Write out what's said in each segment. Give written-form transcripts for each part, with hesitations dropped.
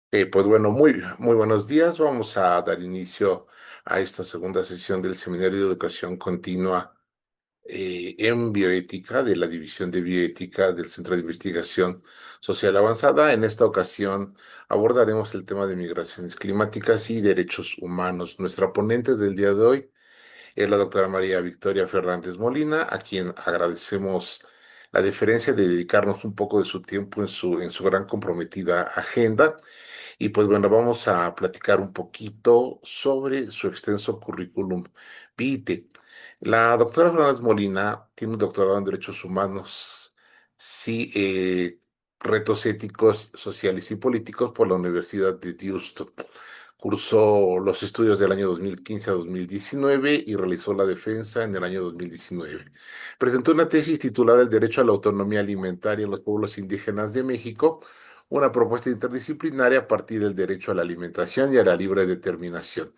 Pues bueno, muy buenos días. Vamos a dar inicio a esta segunda sesión del Seminario de Educación Continua en Bioética de la División de Bioética del Centro de Investigación Social Avanzada. En esta ocasión abordaremos el tema de migraciones climáticas y derechos humanos. Nuestra ponente del día de hoy es la doctora María Victoria Fernández Molina, a quien agradecemos la deferencia de dedicarnos un poco de su tiempo en su gran comprometida agenda. Y pues bueno, vamos a platicar un poquito sobre su extenso currículum vitae. La doctora Fernández Molina tiene un doctorado en Derechos Humanos, sí, retos éticos, sociales y políticos por la Universidad de Houston. Cursó los estudios del año 2015 a 2019 y realizó la defensa en el año 2019. Presentó una tesis titulada El derecho a la autonomía alimentaria en los pueblos indígenas de México, una propuesta interdisciplinaria a partir del derecho a la alimentación y a la libre determinación.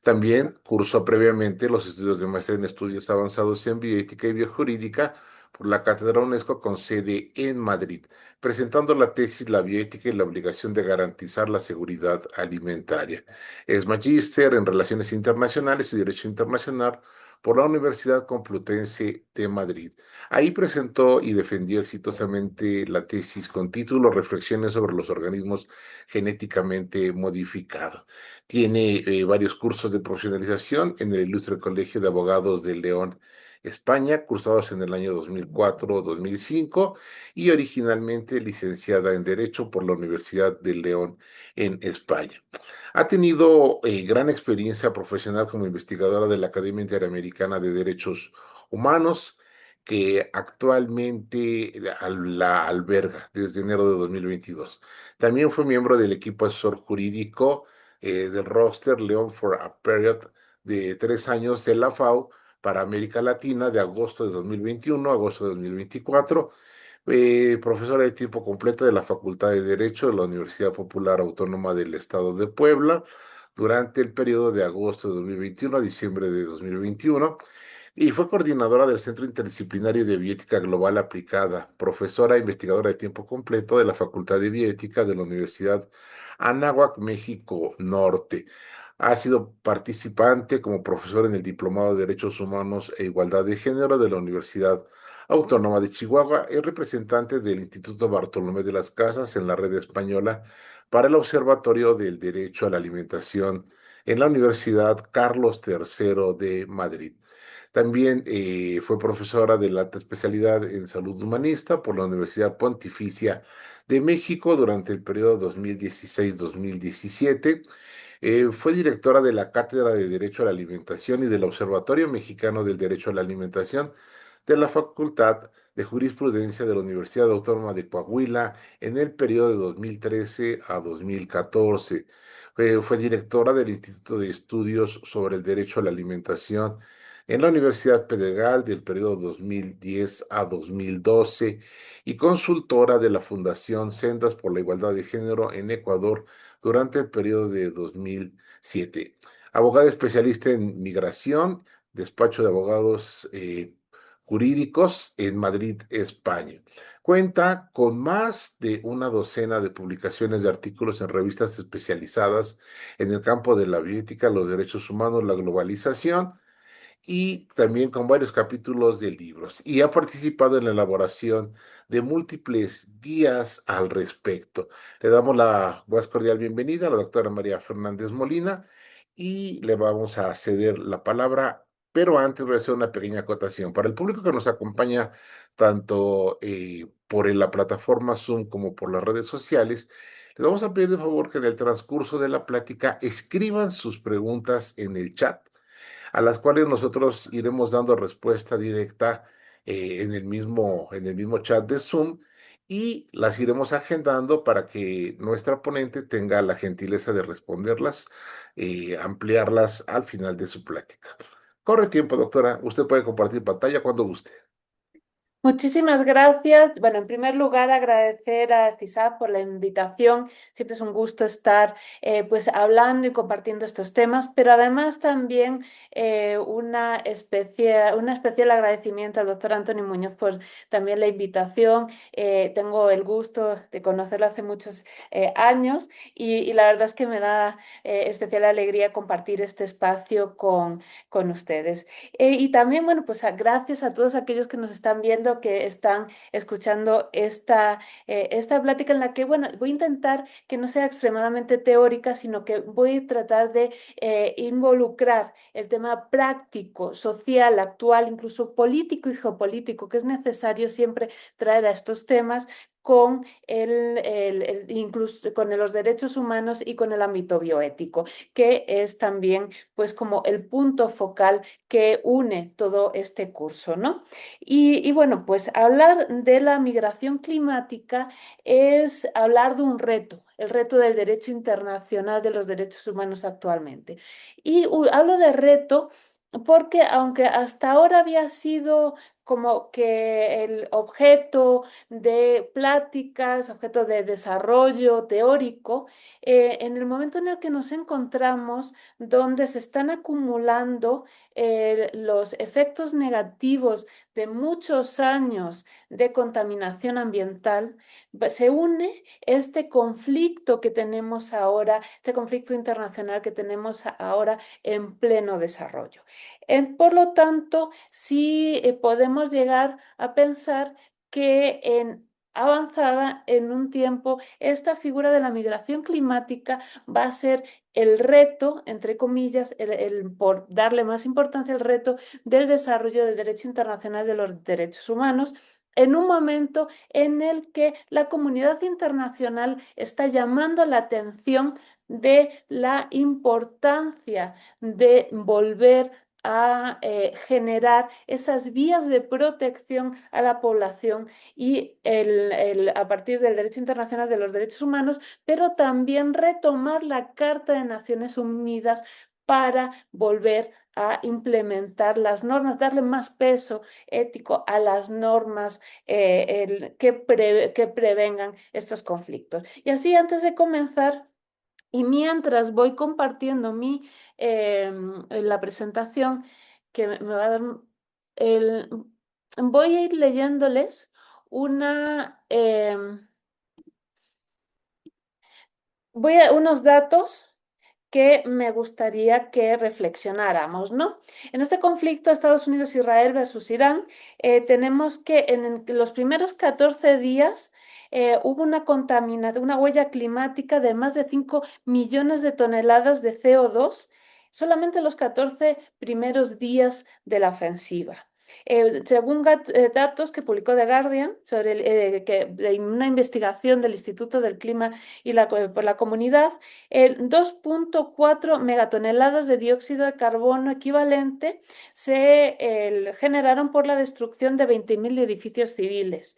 También cursó previamente los estudios de maestría en estudios avanzados en bioética y biojurídica por la Cátedra UNESCO con sede en Madrid, presentando la tesis La bioética y la obligación de garantizar la seguridad alimentaria. Es magíster en Relaciones Internacionales y Derecho Internacional por la Universidad Complutense de Madrid. Ahí presentó y defendió exitosamente la tesis con título Reflexiones sobre los organismos genéticamente modificados. Tiene varios cursos de profesionalización en el Ilustre Colegio de Abogados de León, España, cursados en el año 2004-2005 y originalmente licenciada en Derecho por la Universidad de León en España. Ha tenido gran experiencia profesional como investigadora de la Academia Interamericana de Derechos Humanos, que actualmente la alberga desde enero de 2022. También fue miembro del equipo asesor jurídico del roster León for a Period de 3 años de la FAO para América Latina de agosto de 2021 a agosto de 2024, profesora de tiempo completo de la Facultad de Derecho de la Universidad Popular Autónoma del Estado de Puebla durante el periodo de agosto de 2021 a diciembre de 2021 y fue coordinadora del Centro Interdisciplinario de Bioética Global Aplicada, profesora e investigadora de tiempo completo de la Facultad de Bioética de la Universidad Anáhuac, México Norte. Ha sido participante como profesor en el Diplomado de Derechos Humanos e Igualdad de Género de la Universidad Autónoma de Chihuahua. Es representante del Instituto Bartolomé de las Casas en la red española para el Observatorio del Derecho a la Alimentación en la Universidad Carlos III de Madrid. También fue profesora de la alta especialidad en salud humanista por la Universidad Pontificia de México durante el periodo 2016-2017. Fue directora de la Cátedra de Derecho a la Alimentación y del Observatorio Mexicano del Derecho a la Alimentación de la Facultad de Jurisprudencia de la Universidad Autónoma de Coahuila en el periodo de 2013 a 2014. Fue directora del Instituto de Estudios sobre el Derecho a la Alimentación en la Universidad Pedregal del periodo 2010 a 2012 y consultora de la Fundación Sendas por la Igualdad de Género en Ecuador durante el periodo de 2007. Abogada especialista en migración, despacho de abogados jurídicos en Madrid, España. Cuenta con más de una docena de publicaciones de artículos en revistas especializadas en el campo de la bioética, los derechos humanos, la globalización y también con varios capítulos de libros. Y ha participado en la elaboración de múltiples guías al respecto. Le damos la más cordial bienvenida a la doctora María Fernández Molina y le vamos a ceder la palabra. Pero antes voy a hacer una pequeña acotación. Para el público que nos acompaña tanto por la plataforma Zoom como por las redes sociales, les vamos a pedir de favor que en el transcurso de la plática escriban sus preguntas en el chat, a las cuales nosotros iremos dando respuesta directa en el mismo chat de Zoom y las iremos agendando para que nuestra ponente tenga la gentileza de responderlas, ampliarlas al final de su plática. Corre tiempo, doctora. Usted puede compartir pantalla cuando guste. Muchísimas gracias. Bueno, en primer lugar, agradecer a CISAP por la invitación. Siempre es un gusto estar pues hablando y compartiendo estos temas, pero además también un especial agradecimiento al doctor Antonio Muñoz por también la invitación. Tengo el gusto de conocerlo hace muchos años y la verdad es que me da especial alegría compartir este espacio con ustedes. Y también, bueno, pues gracias a todos aquellos que nos están viendo, que están escuchando esta plática en la que, bueno, voy a intentar que no sea extremadamente teórica, sino que voy a tratar de involucrar el tema práctico, social, actual, incluso político y geopolítico, que es necesario siempre traer a estos temas con incluso con los derechos humanos y con el ámbito bioético, que es también pues como el punto focal que une todo este curso, ¿no? Y bueno, pues hablar de la migración climática es hablar de un reto, el reto del derecho internacional de los derechos humanos actualmente. Y hablo de reto porque aunque hasta ahora había sido como que el objeto de pláticas, objeto de desarrollo teórico, en el momento en el que nos encontramos, donde se están acumulando los efectos negativos de muchos años de contaminación ambiental, se une este conflicto que tenemos ahora, este conflicto internacional que tenemos ahora en pleno desarrollo. Por lo tanto, sí podemos llegar a pensar que en avanzada en un tiempo, esta figura de la migración climática va a ser el reto, entre comillas, por darle más importancia al reto del desarrollo del derecho internacional de los derechos humanos, en un momento en el que la comunidad internacional está llamando la atención de la importancia de volver a generar esas vías de protección a la población y a partir del derecho internacional de los derechos humanos, pero también retomar la Carta de Naciones Unidas para volver a implementar las normas, darle más peso ético a las normas que prevengan estos conflictos. Y así, antes de comenzar, y mientras voy compartiendo la presentación que me va a dar, el, voy a ir leyéndoles una, unos datos que me gustaría que reflexionáramos, ¿no? En este conflicto Estados Unidos-Israel versus Irán, tenemos que en los primeros 14 días hubo una contaminación, una huella climática de más de 5 millones de toneladas de CO2 solamente los 14 primeros días de la ofensiva. Según datos que publicó The Guardian sobre de una investigación del Instituto del Clima y por la comunidad, 2,4 megatoneladas de dióxido de carbono equivalente se generaron por la destrucción de 20.000 edificios civiles.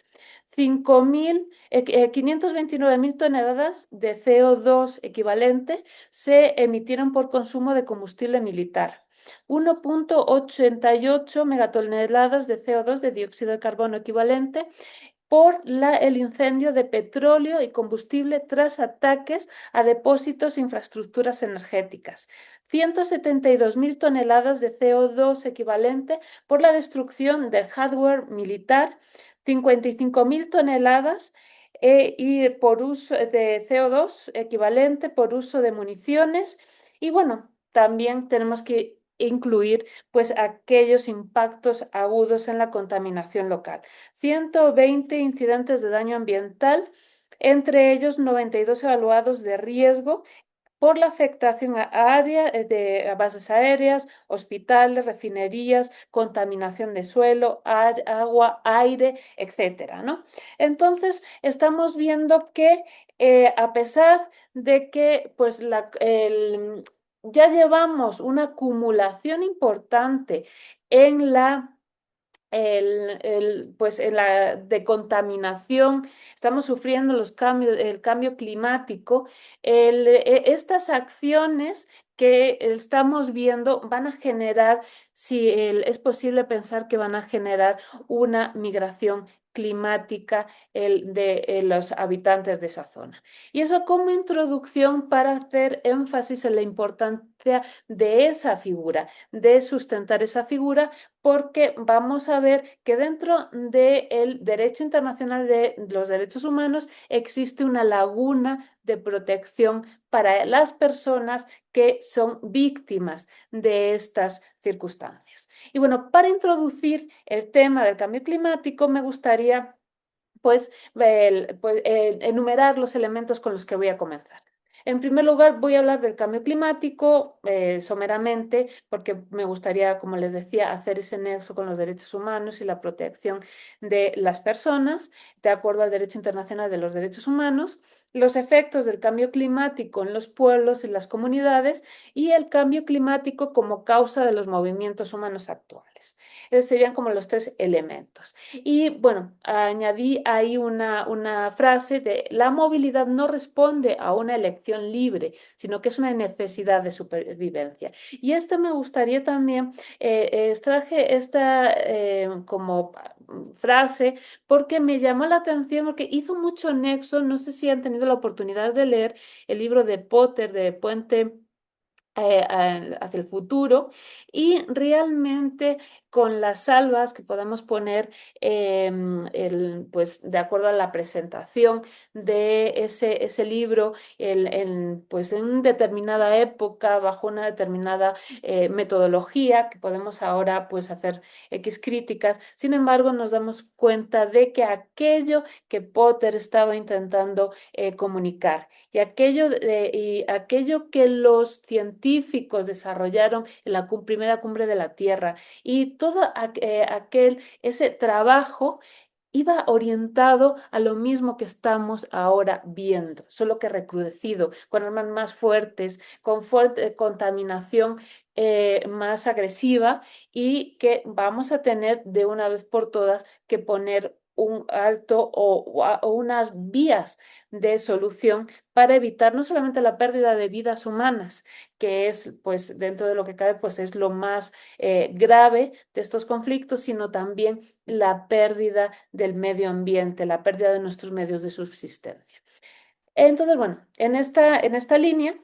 529.000 toneladas de CO2 equivalente se emitieron por consumo de combustible militar. 1,88 megatoneladas de CO2 de dióxido de carbono equivalente por el incendio de petróleo y combustible tras ataques a depósitos e infraestructuras energéticas. 172.000 toneladas de CO2 equivalente por la destrucción del hardware militar. 55.000 toneladas y por uso de CO2 equivalente por uso de municiones. Y bueno, también tenemos que incluir pues aquellos impactos agudos en la contaminación local. 120 incidentes de daño ambiental, entre ellos 92 evaluados de riesgo por la afectación a bases aéreas, hospitales, refinerías, contaminación de suelo, agua, aire, etcétera, ¿no? Entonces, estamos viendo que a pesar de que pues, ya llevamos una acumulación importante en la pues en la de contaminación, estamos sufriendo los cambios, el cambio climático, estas acciones que estamos viendo van a generar, si es posible pensar que van a generar una migración climática de los habitantes de esa zona. Y eso como introducción para hacer énfasis en la importancia de esa figura, de sustentar esa figura, porque vamos a ver que dentro del derecho internacional de los derechos humanos existe una laguna de protección para las personas que son víctimas de estas circunstancias. Y bueno, para introducir el tema del cambio climático, me gustaría enumerar los elementos con los que voy a comenzar. En primer lugar, voy a hablar del cambio climático someramente, porque me gustaría, como les decía, hacer ese nexo con los derechos humanos y la protección de las personas, de acuerdo al derecho internacional de los derechos humanos, los efectos del cambio climático en los pueblos y las comunidades y el cambio climático como causa de los movimientos humanos actuales. Esos serían como los tres elementos. Y bueno, añadí ahí una frase de la movilidad no responde a una elección libre, sino que es una necesidad de supervivencia. Y esto me gustaría también, extraje esta como frase porque me llamó la atención, porque hizo mucho nexo, no sé si han tenido la oportunidad de leer el libro de Potter, de Puente hacia el futuro y realmente con las salvas que podemos poner pues de acuerdo a la presentación de ese libro pues en una determinada época bajo una determinada metodología que podemos ahora pues hacer X críticas, sin embargo nos damos cuenta de que aquello que Potter estaba intentando comunicar y aquello que los científicos desarrollaron en la primera cumbre de la Tierra y todo ese trabajo iba orientado a lo mismo que estamos ahora viendo, solo que recrudecido, con armas más fuertes, con fuerte contaminación más agresiva y que vamos a tener de una vez por todas que poner un alto o unas vías de solución para evitar no solamente la pérdida de vidas humanas, que es, pues, dentro de lo que cabe, pues es lo más grave de estos conflictos, sino también la pérdida del medio ambiente, la pérdida de nuestros medios de subsistencia. Entonces, bueno, en esta línea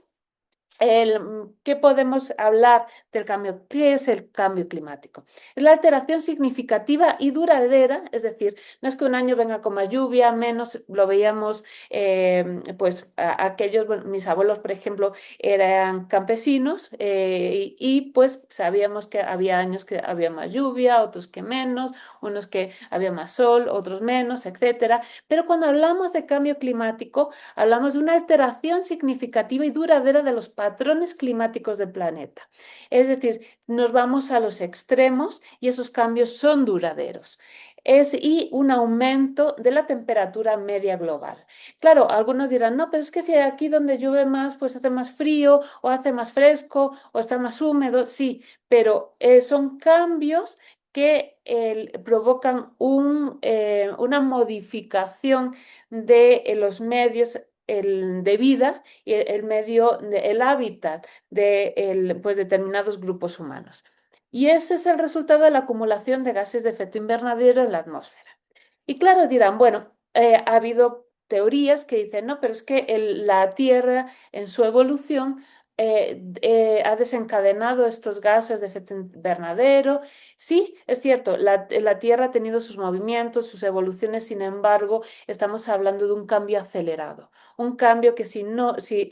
¿qué podemos hablar del cambio? ¿Qué es el cambio climático? Es la alteración significativa y duradera, es decir, no es que un año venga con más lluvia, menos, lo veíamos, pues aquellos, bueno, mis abuelos, por ejemplo, eran campesinos pues sabíamos que había años que había más lluvia, otros que menos, unos que había más sol, otros menos, etcétera. Pero cuando hablamos de cambio climático, hablamos de una alteración significativa y duradera de los patrones climáticos del planeta. Es decir, nos vamos a los extremos y esos cambios son duraderos. Y un aumento de la temperatura media global. Claro, algunos dirán, no, pero es que si aquí donde llueve más, pues hace más frío o hace más fresco o está más húmedo, sí, pero son cambios que provocan una modificación de los medios de vida y el hábitat de pues, determinados grupos humanos. Y ese es el resultado de la acumulación de gases de efecto invernadero en la atmósfera. Y claro, dirán, bueno, ha habido teorías que dicen, no, pero es que la Tierra en su evolución ha desencadenado estos gases de efecto invernadero. Sí, es cierto, la Tierra ha tenido sus movimientos, sus evoluciones, sin embargo, estamos hablando de un cambio acelerado, un cambio que si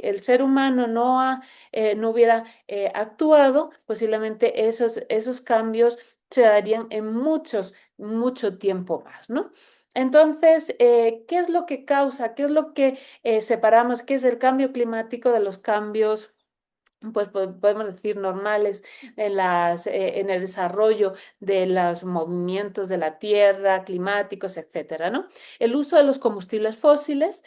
el ser humano no hubiera actuado, posiblemente esos cambios se darían en mucho tiempo más, ¿no? Entonces, ¿qué es lo que causa? ¿Qué es lo que separamos? ¿Qué es el cambio climático de los cambios? Pues podemos decir normales en el desarrollo de los movimientos de la Tierra, climáticos, etcétera, ¿no? El uso de los combustibles fósiles,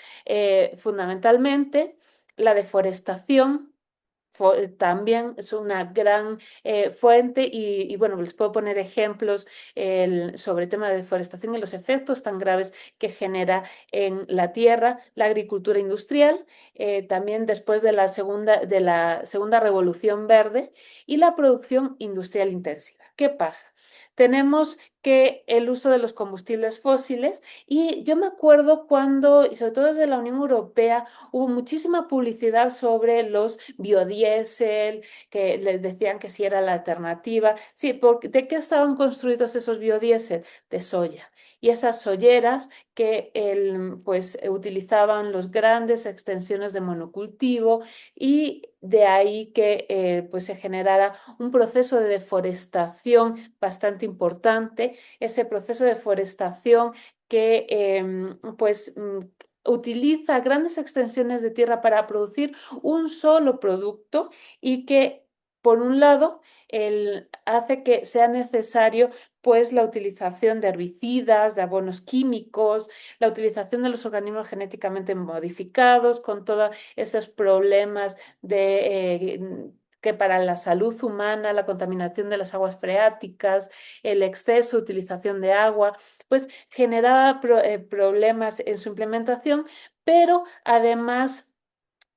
fundamentalmente, la deforestación, también es una gran fuente y, bueno, les puedo poner ejemplos sobre el tema de deforestación y los efectos tan graves que genera en la tierra, la agricultura industrial, también después de la segunda revolución verde y la producción industrial intensiva. ¿Qué pasa? Tenemos que el uso de los combustibles fósiles y yo me acuerdo cuando, y sobre todo desde la Unión Europea, hubo muchísima publicidad sobre los biodiesel, que les decían que sí era la alternativa. Sí, porque ¿de qué estaban construidos esos biodiesel? De soya. Y esas soyeras que pues utilizaban los grandes extensiones de monocultivo y de ahí que pues se generara un proceso de deforestación bastante importante, ese proceso de deforestación que pues utiliza grandes extensiones de tierra para producir un solo producto y que, por un lado, hace que sea necesario pues la utilización de herbicidas, de abonos químicos, la utilización de los organismos genéticamente modificados, con todos esos problemas que para la salud humana, la contaminación de las aguas freáticas, el exceso de utilización de agua, pues generaba problemas en su implementación, pero además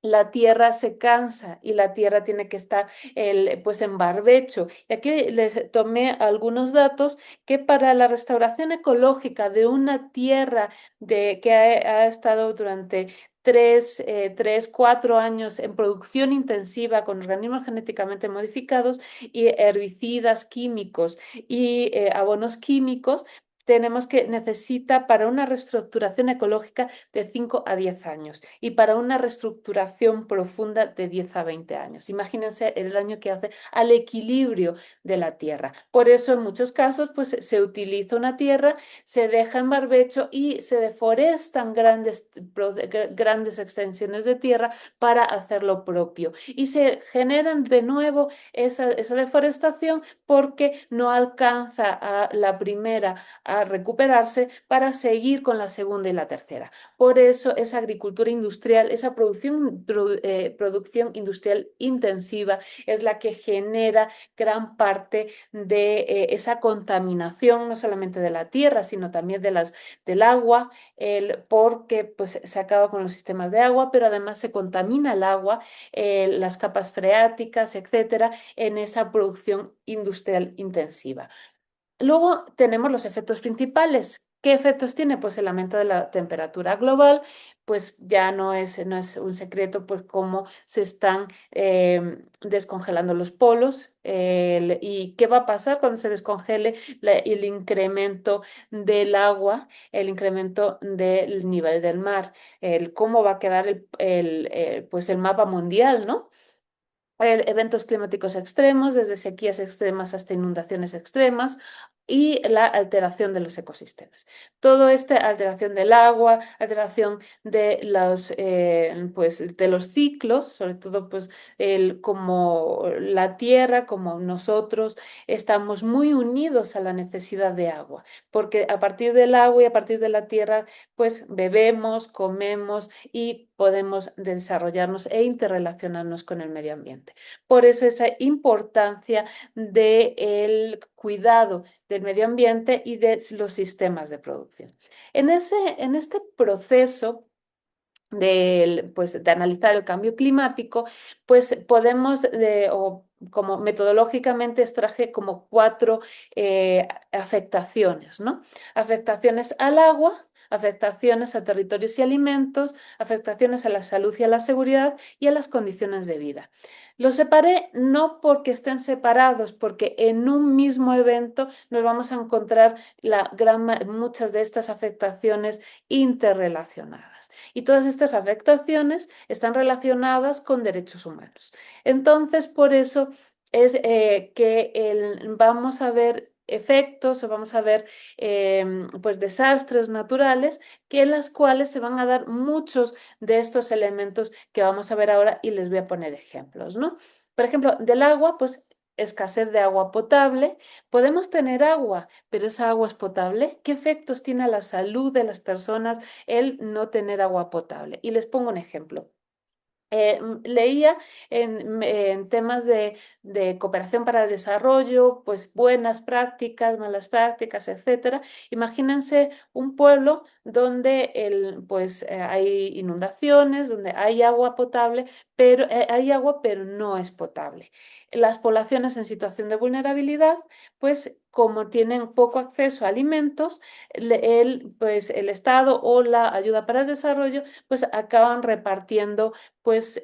la tierra se cansa y la tierra tiene que estar pues en barbecho. Y aquí les tomé algunos datos que para la restauración ecológica de una tierra que ha estado durante 4 años en producción intensiva con organismos genéticamente modificados y herbicidas químicos y abonos químicos, tenemos que necesita para una reestructuración ecológica de 5 a 10 años y para una reestructuración profunda de 10 a 20 años. Imagínense el daño que hace al equilibrio de la tierra. Por eso en muchos casos pues se utiliza una tierra, se deja en barbecho y se deforestan grandes extensiones de tierra para hacer lo propio. Y se generan de nuevo esa deforestación porque no alcanza a la primera a recuperarse para seguir con la segunda y la tercera. Por eso esa agricultura industrial, esa producción industrial intensiva es la que genera gran parte de esa contaminación, no solamente de la tierra, sino también del agua, porque pues, se acaba con los sistemas de agua, pero además se contamina el agua, las capas freáticas, etcétera, en esa producción industrial intensiva. Luego tenemos los efectos principales. ¿Qué efectos tiene? Pues el aumento de la temperatura global, pues ya no es un secreto pues cómo se están descongelando los polos y qué va a pasar cuando se descongele el incremento del agua, el incremento del nivel del mar, cómo va a quedar pues el mapa mundial, ¿no? Eventos climáticos extremos, desde sequías extremas hasta inundaciones extremas y la alteración de los ecosistemas. Todo esto, alteración del agua, alteración pues, de los ciclos, sobre todo pues, como la tierra, como nosotros, estamos muy unidos a la necesidad de agua, porque a partir del agua y a partir de la tierra, pues bebemos, comemos y podemos desarrollarnos e interrelacionarnos con el medio ambiente. Por eso esa importancia del cuidado del medio ambiente y de los sistemas de producción. En este proceso pues, de analizar el cambio climático, pues podemos, o como metodológicamente extraje como 4 afectaciones, ¿no? Afectaciones al agua, afectaciones a territorios y alimentos, afectaciones a la salud y a la seguridad y a las condiciones de vida. Los separé no porque estén separados, porque en un mismo evento nos vamos a encontrar muchas de estas afectaciones interrelacionadas. Y todas estas afectaciones están relacionadas con derechos humanos. Entonces, por eso es que vamos a ver efectos o vamos a ver pues desastres naturales que en las cuales se van a dar muchos de estos elementos que vamos a ver ahora y les voy a poner ejemplos, ¿no? Por ejemplo, del agua, pues escasez de agua potable. Podemos tener agua, pero esa agua es potable. ¿Qué efectos tiene a la salud de las personas el no tener agua potable? Y les pongo un ejemplo. Leía en temas de cooperación para el desarrollo, pues buenas prácticas, malas prácticas, etcétera. Imagínense un pueblo donde hay inundaciones, donde hay agua potable, pero hay agua, pero no es potable. Las poblaciones en situación de vulnerabilidad, pues como tienen poco acceso a alimentos, pues el Estado o la ayuda para el desarrollo, pues acaban repartiendo pues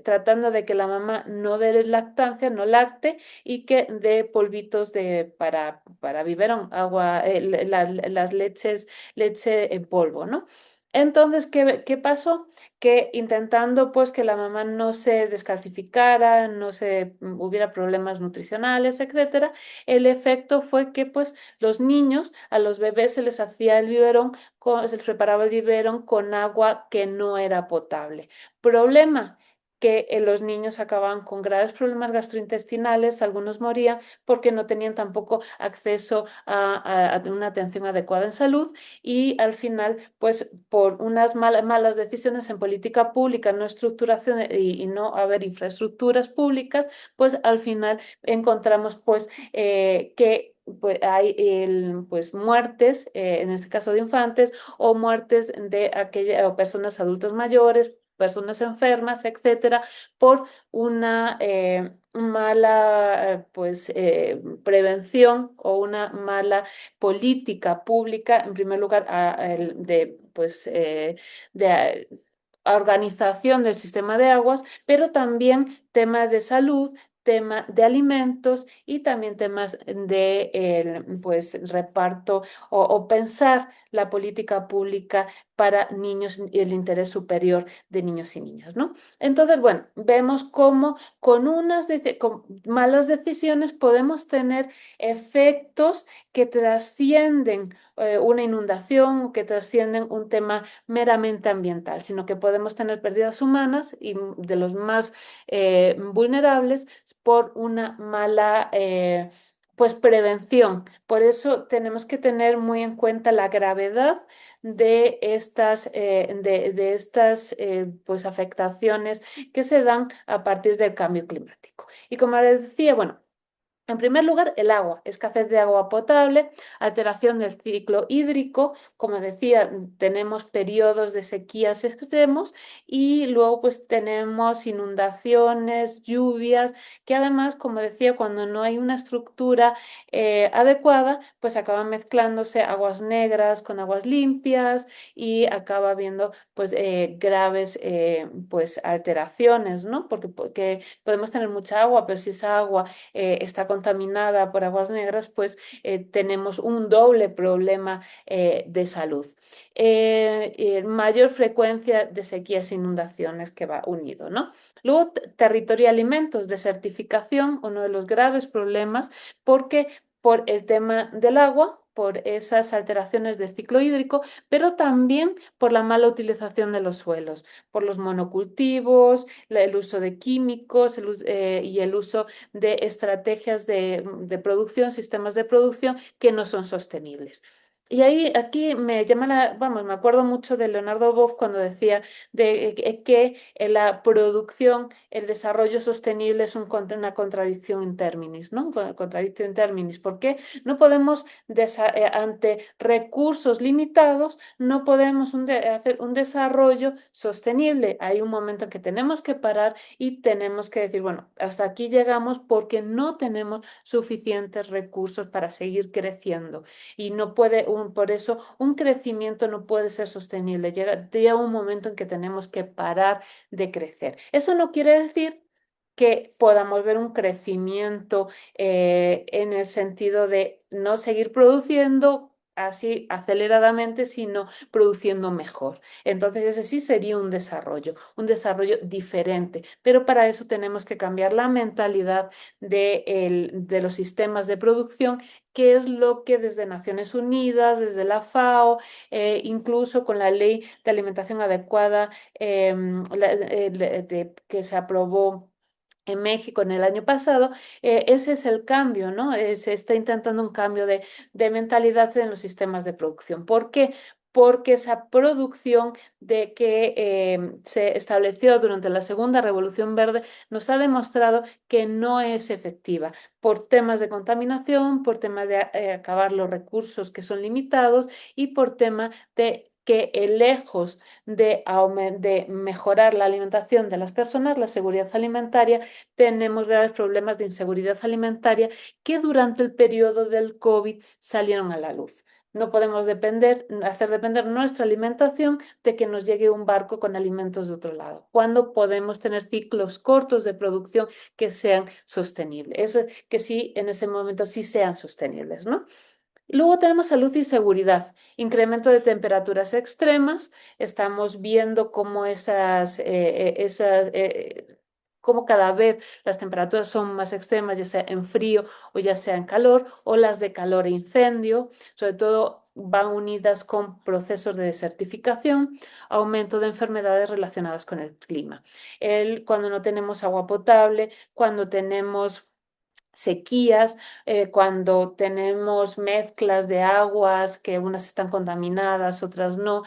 tratando de que la mamá no dé lactancia, no lacte y que dé polvitos para biberón, agua, las leches, leche en polvo, ¿no? Entonces, ¿qué pasó? Que intentando pues que la mamá no se descalcificara, no se hubiera problemas nutricionales, etcétera, el efecto fue que pues los niños, a los bebés se les hacía el biberón, se les preparaba el biberón con agua que no era potable. Problema que los niños acababan con graves problemas gastrointestinales, algunos morían porque no tenían tampoco acceso a una atención adecuada en salud y al final, pues por unas malas decisiones en política pública, no estructuración y no haber infraestructuras públicas, pues al final encontramos que pues, hay pues, muertes, en este caso de infantes, o muertes de aquellas o personas adultos mayores, personas enfermas, etcétera, por una mala prevención o una mala política pública, en primer lugar, de organización del sistema de aguas, pero también temas de salud, tema de alimentos y también temas de reparto o pensar la política pública para niños y el interés superior de niños y niñas, ¿no? Entonces, bueno, vemos cómo con malas decisiones podemos tener efectos que trascienden una inundación, que trascienden un tema meramente ambiental, sino que podemos tener pérdidas humanas y de los más vulnerables por una mala pues prevención. Por eso tenemos que tener muy en cuenta la gravedad de estas pues afectaciones que se dan a partir del cambio climático. Y como les decía, bueno, en primer lugar, el agua, escasez de agua potable, alteración del ciclo hídrico, como decía, tenemos periodos de sequías extremos y luego pues tenemos inundaciones, lluvias, que además, como decía, cuando no hay una estructura adecuada, pues acaban mezclándose aguas negras con aguas limpias y acaba habiendo pues graves pues alteraciones, ¿no? Porque podemos tener mucha agua, pero si esa agua está contaminada por aguas negras, pues tenemos un doble problema de salud. Mayor frecuencia de sequías e inundaciones que va unido, ¿no? Luego, territorio y alimentos, desertificación, uno de los graves problemas, porque por el tema del agua, por esas alteraciones del ciclo hídrico, pero también por la mala utilización de los suelos, por los monocultivos, el uso de químicos y el uso de estrategias de producción, sistemas de producción que no son sostenibles. Y ahí, aquí me llama vamos, me acuerdo mucho de Leonardo Boff cuando decía que en la producción, el desarrollo sostenible es una contradicción in terminis, ¿no? Contradicción in terminis. ¿Por qué? No podemos, ante recursos limitados, no podemos hacer un desarrollo sostenible. Hay un momento en que tenemos que parar y tenemos que decir, bueno, hasta aquí llegamos porque no tenemos suficientes recursos para seguir creciendo y no puede, por eso un crecimiento no puede ser sostenible. Llega un momento en que tenemos que parar de crecer. Eso no quiere decir que podamos ver un crecimiento en el sentido de no seguir produciendo así aceleradamente, sino produciendo mejor. Entonces ese sí sería un desarrollo diferente, pero para eso tenemos que cambiar la mentalidad de los sistemas de producción, que es lo que desde Naciones Unidas, desde la FAO, incluso con la Ley de Alimentación Adecuada que se aprobó en México en el año pasado, ese es el cambio, ¿no? Se está intentando un cambio de mentalidad en los sistemas de producción. ¿Por qué? porque esa producción de que se estableció durante la Segunda Revolución Verde nos ha demostrado que no es efectiva por temas de contaminación, por temas de acabar los recursos que son limitados y por tema de que lejos de mejorar la alimentación de las personas, la seguridad alimentaria, tenemos graves problemas de inseguridad alimentaria que durante el periodo del COVID salieron a la luz. No podemos hacer depender nuestra alimentación de que nos llegue un barco con alimentos de otro lado. Cuando podemos tener ciclos cortos de producción que sean sostenibles, eso, que sí, en ese momento sí sean sostenibles, ¿no? Luego tenemos salud y seguridad, incremento de temperaturas extremas. Estamos viendo cómo cómo cada vez las temperaturas son más extremas, ya sea en frío o ya sea en calor, olas de calor e incendio, sobre todo van unidas con procesos de desertificación, aumento de enfermedades relacionadas con el clima. Cuando no tenemos agua potable, cuando tenemos sequías, cuando tenemos mezclas de aguas, que unas están contaminadas, otras no.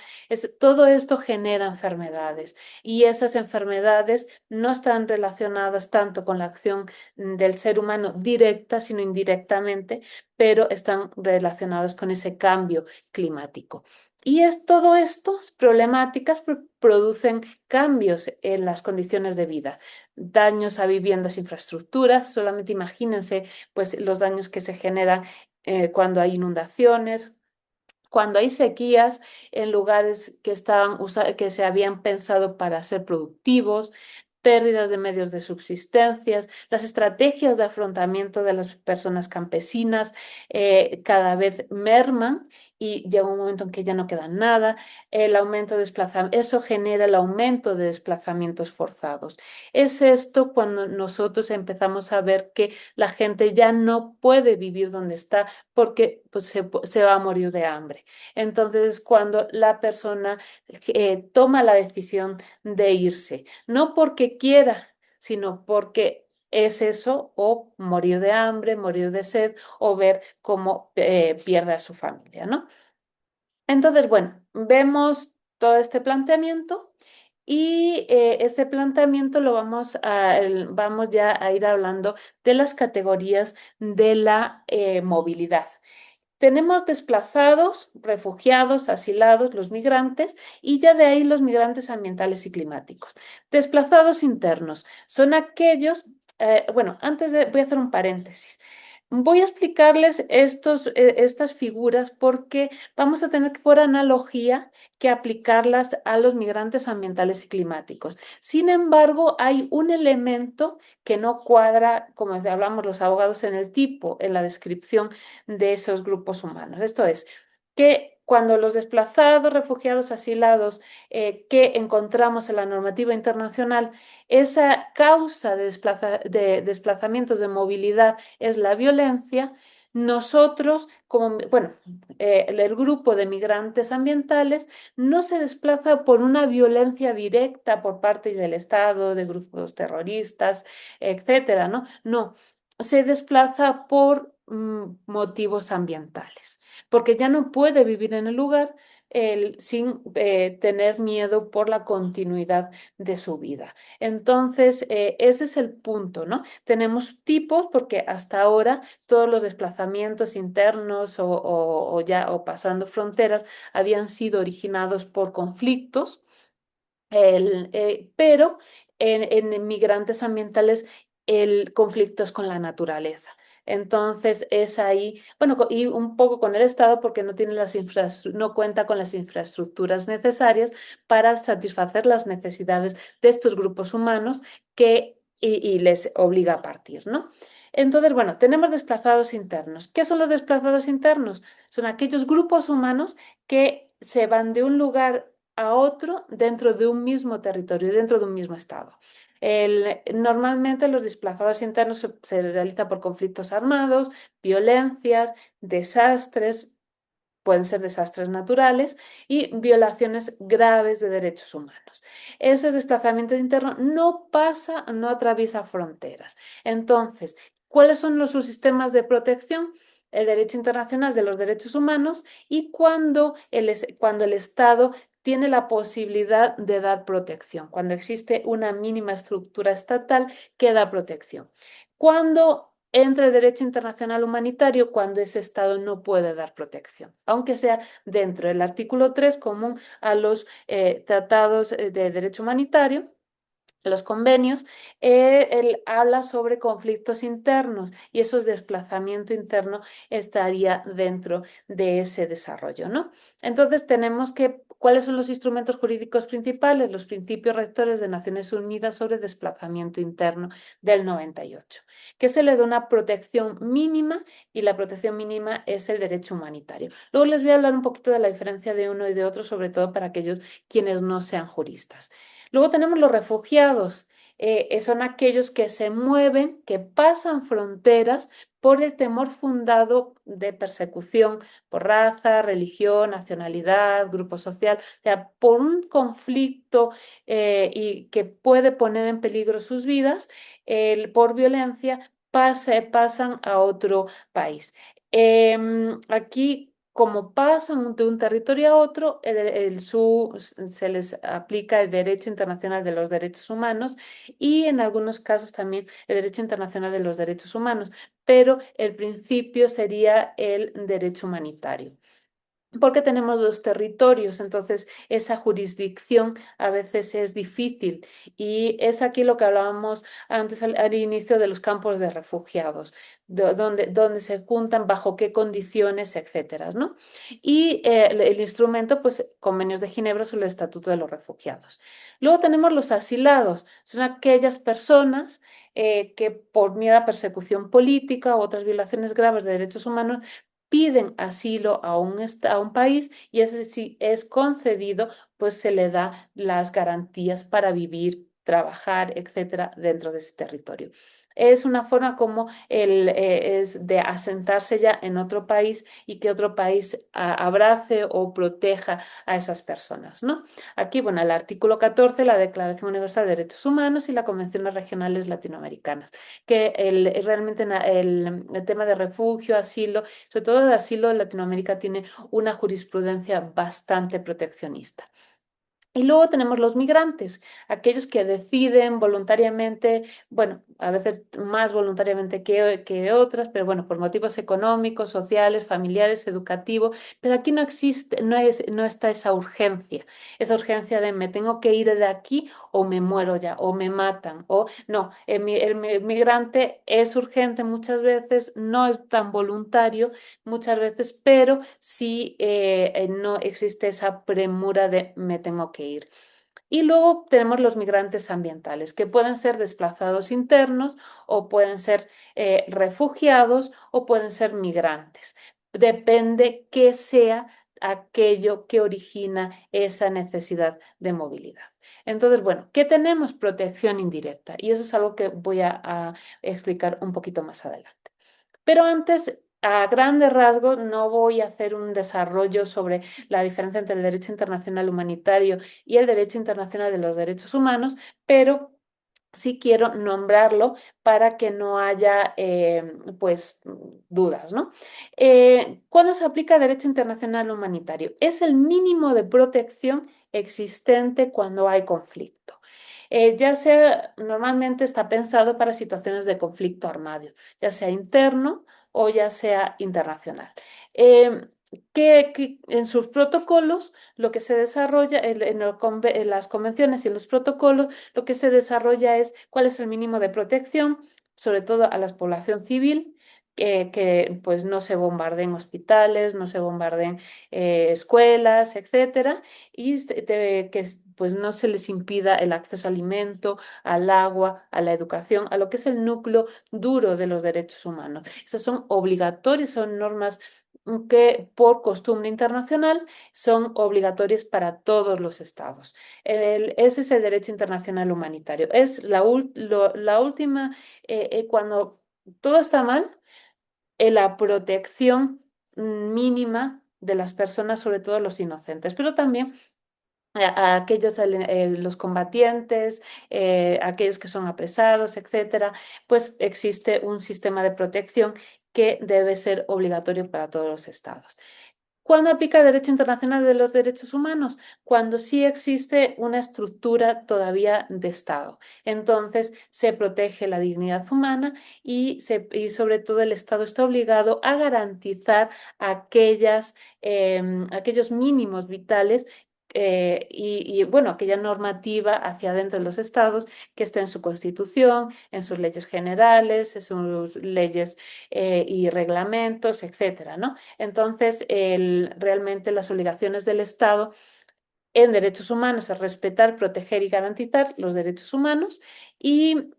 Todo esto genera enfermedades y esas enfermedades no están relacionadas tanto con la acción del ser humano directa, sino indirectamente, pero están relacionadas con ese cambio climático. Y todo estas problemáticas producen cambios en las condiciones de vida, daños a viviendas, infraestructuras. Solamente imagínense pues los daños que se generan cuando hay inundaciones, cuando hay sequías en lugares que se habían pensado para ser productivos, pérdidas de medios de subsistencias, las estrategias de afrontamiento de las personas campesinas cada vez merman y llega un momento en que ya no queda nada, el aumento de desplazamiento, eso genera el aumento de desplazamientos forzados. Es esto cuando nosotros empezamos a ver que la gente ya no puede vivir donde está porque pues, se va a morir de hambre. Entonces, cuando la persona toma la decisión de irse, no porque quiera, sino porque es eso, o morir de hambre, morir de sed, o ver cómo pierde a su familia, ¿no? Entonces, bueno, vemos todo este planteamiento y este planteamiento vamos ya a ir hablando de las categorías de la movilidad. Tenemos desplazados, refugiados, asilados, los migrantes y ya de ahí los migrantes ambientales y climáticos. Desplazados internos son aquellos, bueno, voy a hacer un paréntesis. Voy a explicarles estas figuras porque vamos a tener que, por analogía, que aplicarlas a los migrantes ambientales y climáticos. Sin embargo, hay un elemento que no cuadra, como hablamos los abogados, en el tipo, en la descripción de esos grupos humanos. Esto es, que cuando los desplazados, refugiados, asilados que encontramos en la normativa internacional, esa causa de desplazamientos de movilidad es la violencia, nosotros, bueno, el grupo de migrantes ambientales no se desplaza por una violencia directa por parte del Estado, de grupos terroristas, etcétera, ¿no? No, se desplaza por motivos ambientales, porque ya no puede vivir en el lugar sin tener miedo por la continuidad de su vida. Entonces, ese es el punto, ¿no? Tenemos tipos, porque hasta ahora todos los desplazamientos internos o pasando fronteras habían sido originados por conflictos, pero en migrantes ambientales el conflicto es con la naturaleza. Entonces es ahí, bueno, y un poco con el Estado porque no tiene no cuenta con las infraestructuras necesarias para satisfacer las necesidades de estos grupos humanos y les obliga a partir, ¿no? Entonces, bueno, tenemos desplazados internos. ¿Qué son los desplazados internos? Son aquellos grupos humanos que se van de un lugar a otro dentro de un mismo territorio, dentro de un mismo estado. Normalmente los desplazados internos se realizan por conflictos armados, violencias, desastres, pueden ser desastres naturales y violaciones graves de derechos humanos. Ese desplazamiento interno no pasa, no atraviesa fronteras. Entonces, ¿cuáles son sus sistemas de protección? el derecho internacional de los derechos humanos y cuando el Estado tiene la posibilidad de dar protección, cuando existe una mínima estructura estatal que da protección. Cuando entra el derecho internacional humanitario, cuando ese Estado no puede dar protección, aunque sea dentro del artículo 3 común a los tratados de derecho humanitario, los convenios, él habla sobre conflictos internos y esos desplazamiento interno estaría dentro de ese desarrollo, ¿no? Entonces tenemos que, ¿cuáles son los instrumentos jurídicos principales? Los principios rectores de Naciones Unidas sobre desplazamiento interno del 98, que se le da una protección mínima y la protección mínima es el derecho humanitario. Luego les voy a hablar un poquito de la diferencia de uno y de otro, sobre todo para aquellos quienes no sean juristas. Luego tenemos los refugiados. Son aquellos que se mueven, que pasan fronteras por el temor fundado de persecución por raza, religión, nacionalidad, grupo social, o sea, por un conflicto y que puede poner en peligro sus vidas, por violencia, pasan a otro país. Aquí como pasan de un territorio a otro, se les aplica el derecho internacional de los derechos humanos y en algunos casos también el derecho internacional de los derechos humanos, pero el principio sería el derecho humanitario. Porque tenemos dos territorios, entonces esa jurisdicción a veces es difícil y es aquí lo que hablábamos antes al inicio de los campos de refugiados, donde se juntan, bajo qué condiciones, etcétera, ¿no? Y el instrumento, pues, convenios de Ginebra sobre el Estatuto de los Refugiados. Luego tenemos los asilados, son aquellas personas que por miedo a persecución política u otras violaciones graves de derechos humanos piden asilo a un país y ese si es concedido, pues se le da las garantías para vivir, trabajar, etcétera, dentro de ese territorio. Es una forma como es de asentarse ya en otro país y que otro país abrace o proteja a esas personas, ¿no? Aquí, bueno, el artículo 14, la Declaración Universal de Derechos Humanos y las Convenciones Regionales Latinoamericanas, que realmente el tema de refugio, asilo, sobre todo de asilo en Latinoamérica, tiene una jurisprudencia bastante proteccionista. Y luego tenemos los migrantes, aquellos que deciden voluntariamente, bueno, a veces más voluntariamente que otras, pero bueno, por motivos económicos, sociales, familiares, educativos, pero aquí no existe, no está esa urgencia de me tengo que ir de aquí o me muero ya, o me matan, o no, migrante es urgente muchas veces, no es tan voluntario muchas veces, pero sí no existe esa premura de me tengo que ir. Y luego tenemos los migrantes ambientales, que pueden ser desplazados internos o pueden ser refugiados o pueden ser migrantes. Depende qué sea aquello que origina esa necesidad de movilidad. Entonces, bueno, ¿qué tenemos? Protección indirecta. Y eso es algo que voy a explicar un poquito más adelante. Pero antes, a grandes rasgos, no voy a hacer un desarrollo sobre la diferencia entre el derecho internacional humanitario y el derecho internacional de los derechos humanos, pero sí quiero nombrarlo para que no haya pues dudas, ¿no? ¿Cuándo se aplica derecho internacional humanitario? Es el mínimo de protección existente cuando hay conflicto. Ya sea, normalmente está pensado para situaciones de conflicto armado, ya sea interno o ya sea internacional. Eh, que en sus protocolos lo que se desarrolla en las convenciones y en los protocolos lo que se desarrolla es cuál es el mínimo de protección, sobre todo a la población civil, que pues no se bombardeen hospitales, no se bombardeen escuelas, etcétera, y que pues no se les impida el acceso al alimento, al agua, a la educación, a lo que es el núcleo duro de los derechos humanos. Esas son obligatorias, son normas que por costumbre internacional son obligatorias para todos los estados. Ese es el derecho internacional humanitario. Es la última, cuando todo está mal, la protección mínima de las personas, sobre todo los inocentes, pero también a aquellos, los combatientes, aquellos que son apresados, etcétera, pues existe un sistema de protección que debe ser obligatorio para todos los estados. ¿Cuándo aplica el derecho internacional de los derechos humanos? Cuando sí existe una estructura todavía de Estado. Entonces se protege la dignidad humana y sobre todo el Estado está obligado a garantizar aquellos mínimos vitales bueno, aquella normativa hacia adentro de los estados que está en su constitución, en sus leyes generales, en sus leyes y reglamentos, etcétera, ¿no? Entonces, realmente las obligaciones del Estado en derechos humanos es respetar, proteger y garantizar los derechos humanos y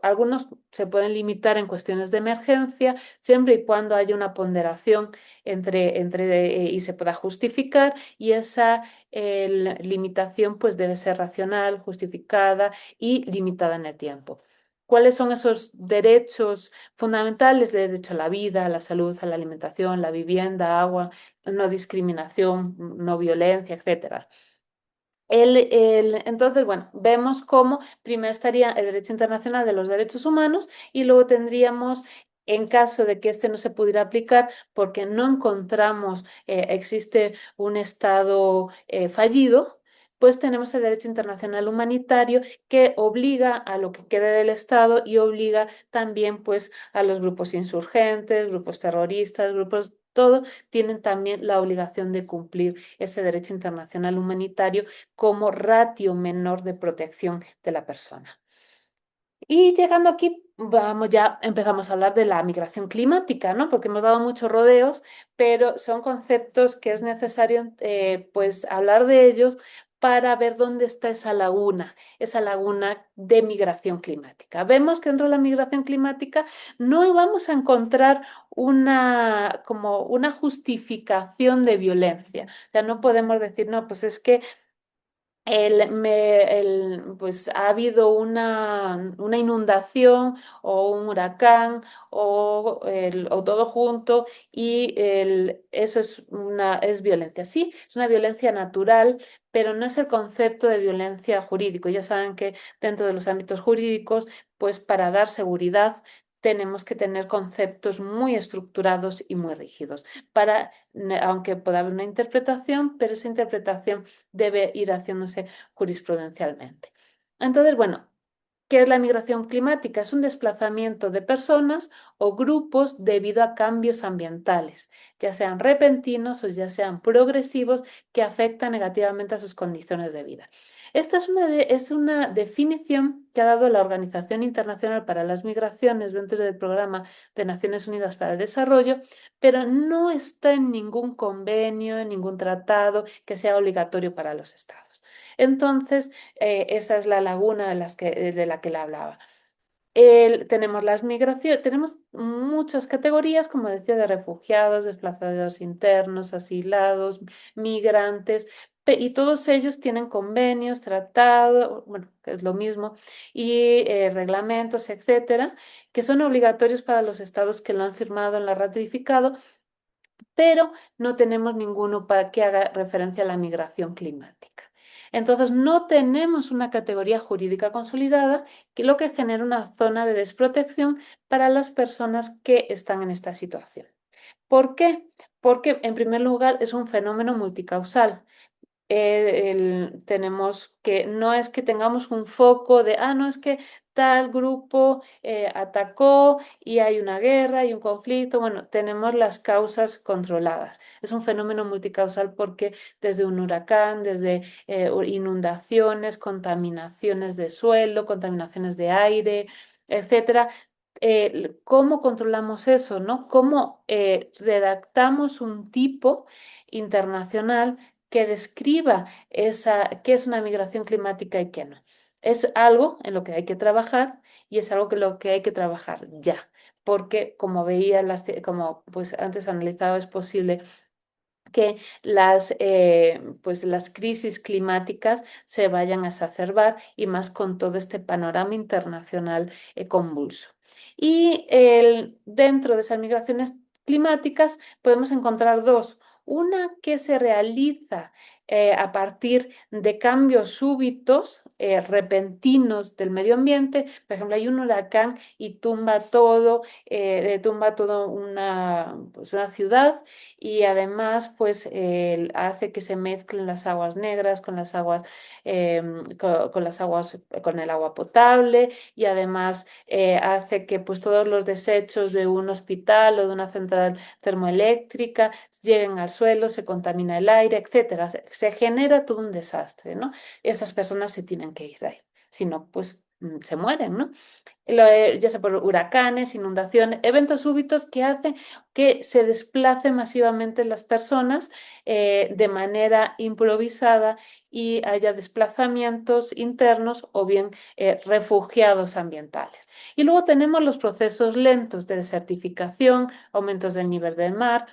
algunos se pueden limitar en cuestiones de emergencia siempre y cuando haya una ponderación y se pueda justificar y esa limitación pues debe ser racional, justificada y limitada en el tiempo. ¿Cuáles son esos derechos fundamentales? El derecho a la vida, a la salud, a la alimentación, la vivienda, agua, no discriminación, no violencia, etcétera. Entonces, bueno, vemos cómo primero estaría el derecho internacional de los derechos humanos y luego tendríamos, en caso de que este no se pudiera aplicar porque no encontramos, existe un estado fallido, pues tenemos el derecho internacional humanitario que obliga a lo que quede del Estado y obliga también pues a los grupos insurgentes, grupos terroristas, grupos, todo, tienen también la obligación de cumplir ese derecho internacional humanitario como ratio menor de protección de la persona. Y llegando aquí, ya empezamos a hablar de la migración climática, ¿no? Porque hemos dado muchos rodeos, pero son conceptos que es necesario, pues, hablar de ellos para ver dónde está esa laguna de migración climática. Vemos que dentro de la migración climática no vamos a encontrar como una justificación de violencia. O sea, no podemos decir, no, pues es que pues ha habido una inundación o un huracán o todo junto y eso es violencia. Sí, es una violencia natural, pero no es el concepto de violencia jurídico. Ya saben que dentro de los ámbitos jurídicos, pues para dar seguridad tenemos que tener conceptos muy estructurados y muy rígidos, aunque pueda haber una interpretación, pero esa interpretación debe ir haciéndose jurisprudencialmente. Entonces, bueno, ¿qué es la migración climática? Es un desplazamiento de personas o grupos debido a cambios ambientales, ya sean repentinos o ya sean progresivos, que afectan negativamente a sus condiciones de vida. Esta es una definición que ha dado la Organización Internacional para las Migraciones dentro del Programa de Naciones Unidas para el Desarrollo, pero no está en ningún convenio, en ningún tratado que sea obligatorio para los estados. Entonces, esa es la laguna de la que le hablaba. Tenemos las migraciones, tenemos muchas categorías, como decía, de refugiados, desplazados internos, asilados, migrantes, y todos ellos tienen convenios, tratados, bueno, que es lo mismo, y reglamentos, etcétera, que son obligatorios para los estados que lo han firmado, lo han ratificado, pero no tenemos ninguno para que haga referencia a la migración climática. Entonces, no tenemos una categoría jurídica consolidada, que lo que genera una zona de desprotección para las personas que están en esta situación. ¿Por qué? Porque, en primer lugar, es un fenómeno multicausal. Tenemos que, no es que tengamos un foco de, no es que tal grupo atacó y hay una guerra y un conflicto. Bueno, tenemos las causas controladas. Es un fenómeno multicausal porque desde un huracán, desde inundaciones, contaminaciones de suelo, contaminaciones de aire, etcétera. ¿Cómo controlamos eso, no? ¿Cómo redactamos un tipo internacional que describa qué es una migración climática y qué no? Es algo en lo que hay que trabajar y es algo en lo que hay que trabajar ya, porque como veía, como pues antes analizaba, es posible que pues las crisis climáticas se vayan a exacerbar y más con todo este panorama internacional convulso. Y dentro de esas migraciones climáticas podemos encontrar dos. Una que se realiza a partir de cambios súbitos repentinos del medio ambiente. Por ejemplo, hay un huracán y tumba todo pues una ciudad y además pues hace que se mezclen las aguas negras con las aguas, con las aguas, con el agua potable y además hace que pues todos los desechos de un hospital o de una central termoeléctrica lleguen al suelo, se contamina el aire, etcétera. Se genera todo un desastre, ¿no? Esas personas se tienen que ir de ahí, si no, pues se mueren, ¿no? Ya sea por huracanes, inundaciones, eventos súbitos que hacen que se desplacen masivamente las personas de manera improvisada y haya desplazamientos internos o bien refugiados ambientales. Y luego tenemos los procesos lentos de desertificación, aumentos del nivel del mar.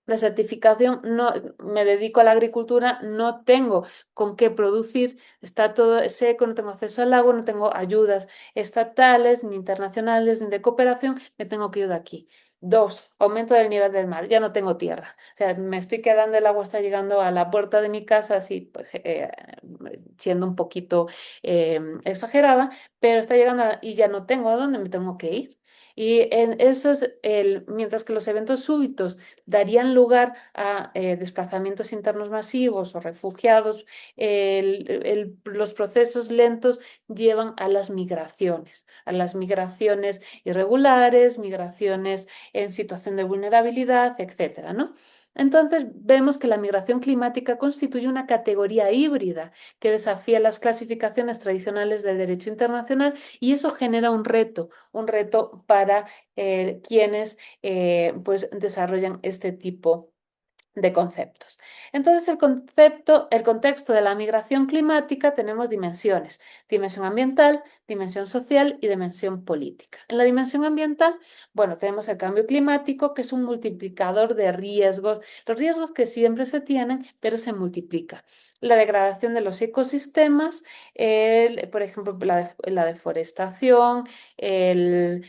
La certificación, no me dedico a la agricultura, no tengo con qué producir, está todo seco, no tengo acceso al agua, no tengo ayudas estatales, ni internacionales, ni de cooperación, me tengo que ir de aquí. Dos, aumento del nivel del mar, ya no tengo tierra. O sea, me estoy quedando, el agua está llegando a la puerta de mi casa, así pues, siendo un poquito exagerada, pero está llegando y ya no tengo a dónde me tengo que ir. Y en esos, mientras que los eventos súbitos darían lugar a desplazamientos internos masivos o refugiados, los procesos lentos llevan a las migraciones irregulares, migraciones en situación de vulnerabilidad, etcétera, ¿no? Entonces, vemos que la migración climática constituye una categoría híbrida que desafía las clasificaciones tradicionales del derecho internacional y eso genera un reto para quienes pues desarrollan este tipo de conceptos. Entonces, el contexto de la migración climática tenemos dimensiones, dimensión ambiental, dimensión social y dimensión política. En la dimensión ambiental, bueno, tenemos el cambio climático, que es un multiplicador de riesgos, los riesgos que siempre se tienen, pero se multiplica. La degradación de los ecosistemas, por ejemplo, la deforestación, el,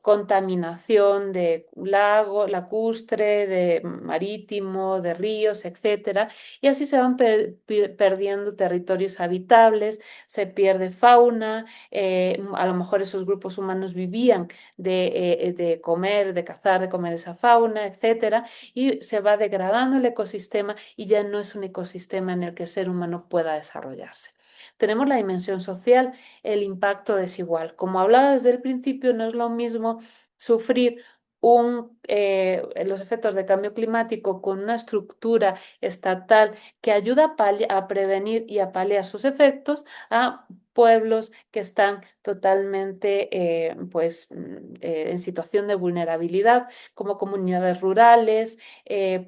contaminación de lago, lacustre, de marítimo, de ríos, etcétera, y así se van perdiendo territorios habitables, se pierde fauna, a lo mejor esos grupos humanos vivían de comer, de cazar, de comer esa fauna, etcétera, y se va degradando el ecosistema y ya no es un ecosistema en el que el ser humano pueda desarrollarse. Tenemos la dimensión social, el impacto desigual. Como hablaba desde el principio, no es lo mismo sufrir los efectos de cambio climático con una estructura estatal que ayuda a prevenir y a paliar sus efectos a pueblos que están totalmente en situación de vulnerabilidad, como comunidades rurales,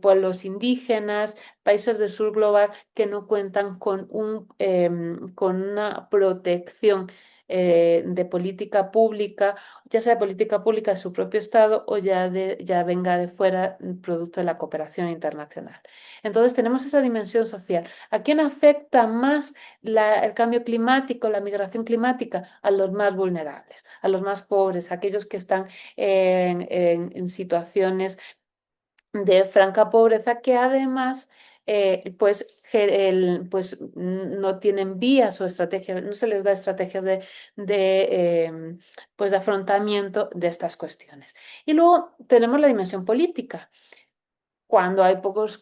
pueblos indígenas, países del sur global que no cuentan con una protección de política pública, ya sea de política pública de su propio Estado o ya venga de fuera, producto de la cooperación internacional. Entonces tenemos esa dimensión social. ¿A quién afecta más el cambio climático, la migración climática? A los más vulnerables, a los más pobres, a aquellos que están en situaciones de franca pobreza que además no tienen vías o estrategias, no se les da estrategias de afrontamiento de estas cuestiones. Y luego tenemos la dimensión política. Cuando hay pocos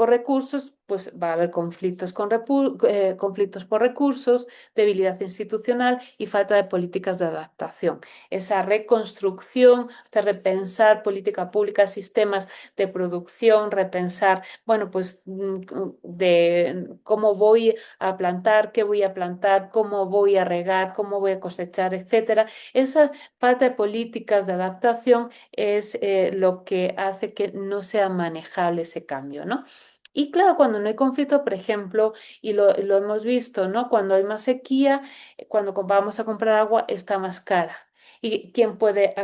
recursos, pues va a haber conflictos, conflictos por recursos, debilidad institucional y falta de políticas de adaptación. Esa reconstrucción, repensar política pública, sistemas de producción, repensar, bueno, pues de cómo voy a plantar, qué voy a plantar, cómo voy a regar, cómo voy a cosechar, etcétera. Esa falta de políticas de adaptación es lo que hace que no sea manejable ese cambio, ¿no? Y claro, cuando no hay conflicto, por ejemplo, y lo hemos visto, ¿no? Cuando hay más sequía, cuando vamos a comprar agua, está más cara. ¿Y quién puede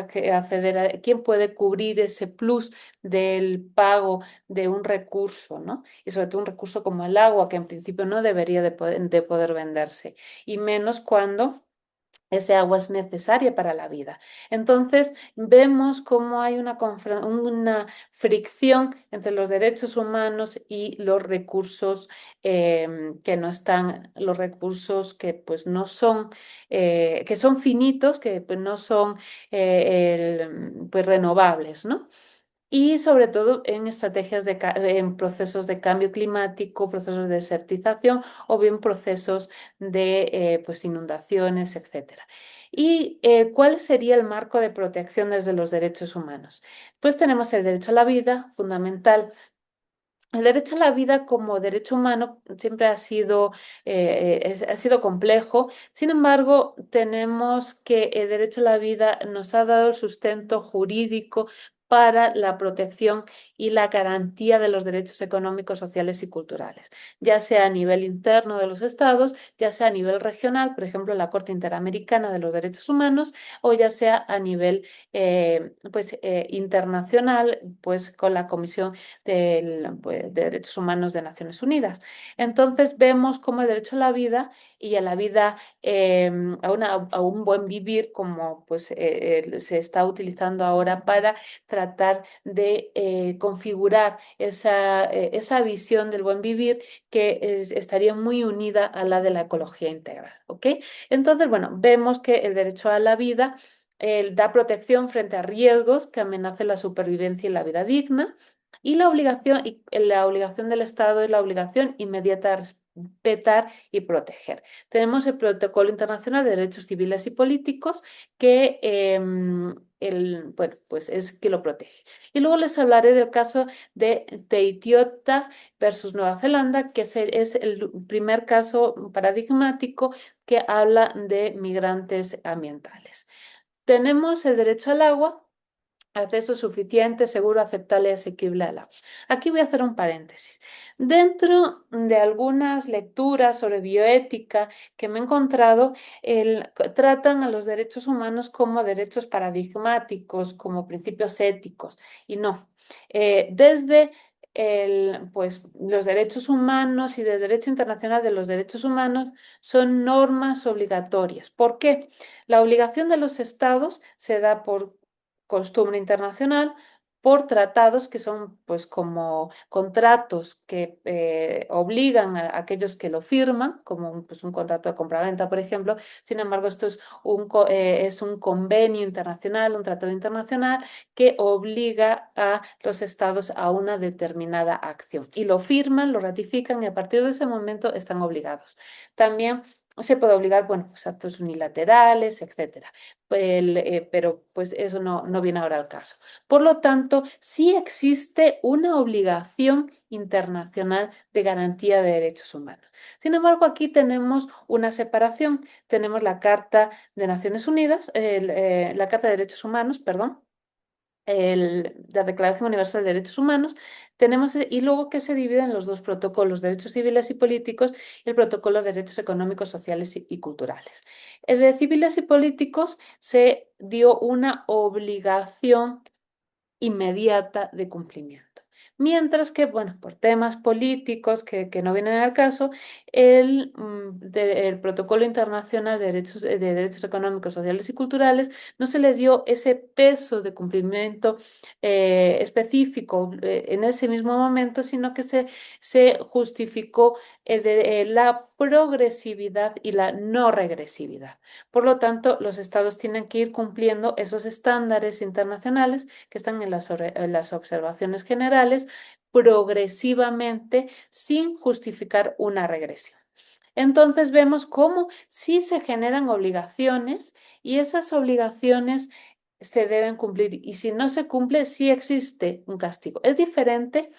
quién puede cubrir ese plus del pago de un recurso, ¿no? Y sobre todo un recurso como el agua, que en principio no debería de poder venderse. Y menos cuando ese agua es necesaria para la vida. Entonces, vemos cómo hay una fricción entre los derechos humanos y los recursos que no están, los recursos que pues no son, que son finitos, que pues, no son pues renovables, ¿no? Y sobre todo en estrategias en procesos de cambio climático, procesos de desertización o bien procesos de pues inundaciones, etcétera. ¿Y cuál sería el marco de protección desde los derechos humanos? Pues tenemos el derecho a la vida, fundamental. El derecho a la vida como derecho humano siempre ha sido, ha sido complejo. Sin embargo, tenemos que el derecho a la vida nos ha dado el sustento jurídico para la protección y la garantía de los derechos económicos, sociales y culturales, ya sea a nivel interno de los estados, ya sea a nivel regional, por ejemplo, la Corte Interamericana de los Derechos Humanos, o ya sea a nivel internacional, pues con la Comisión de Derechos Humanos de Naciones Unidas. Entonces vemos cómo el derecho a la vida y a la vida, a un buen vivir, como pues se está utilizando ahora para tratar de configurar esa visión del buen vivir que estaría muy unida a la de la ecología integral, ¿ok? Entonces, bueno, vemos que el derecho a la vida da protección frente a riesgos que amenacen la supervivencia y la vida digna. La obligación del Estado es la obligación inmediata de respetar y proteger. Tenemos el Protocolo Internacional de Derechos Civiles y Políticos que bueno, pues es que lo protege. Y luego les hablaré del caso de Teitiota versus Nueva Zelanda, que es el primer caso paradigmático que habla de migrantes ambientales. Tenemos el derecho al agua, acceso suficiente, seguro, aceptable y asequible al agua. Aquí voy a hacer un paréntesis. Dentro de algunas lecturas sobre bioética que me he encontrado, tratan a los derechos humanos como derechos paradigmáticos, como principios éticos, y no. Desde pues, los derechos humanos y del derecho internacional de los derechos humanos son normas obligatorias. ¿Por qué? La obligación de los estados se da por costumbre internacional, por tratados que son pues como contratos que obligan a aquellos que lo firman, como pues, un contrato de compraventa, por ejemplo. Sin embargo, esto es un convenio internacional, un tratado internacional que obliga a los estados a una determinada acción. Y lo firman, lo ratifican y a partir de ese momento están obligados. También se puede obligar, bueno, pues actos unilaterales, etcétera. Pero pues eso no viene ahora al caso. Por lo tanto, sí existe una obligación internacional de garantía de derechos humanos. Sin embargo, aquí tenemos una separación. Tenemos la Carta de Naciones Unidas, la Carta de Derechos Humanos, perdón, la Declaración Universal de Derechos Humanos, y luego que se divide en los dos protocolos, derechos civiles y políticos, y el protocolo de derechos económicos, sociales y culturales. El de civiles y políticos se dio una obligación inmediata de cumplimiento. Mientras que, bueno, por temas políticos que no vienen al caso, el Protocolo Internacional de Derechos Económicos, Sociales y Culturales no se le dio ese peso de cumplimiento específico en ese mismo momento, sino que se justificó la progresividad y la no regresividad. Por lo tanto, los estados tienen que ir cumpliendo esos estándares internacionales que están en las observaciones generales progresivamente sin justificar una regresión. Entonces vemos cómo sí se generan obligaciones y esas obligaciones se deben cumplir y si no se cumple, sí existe un castigo. Es diferente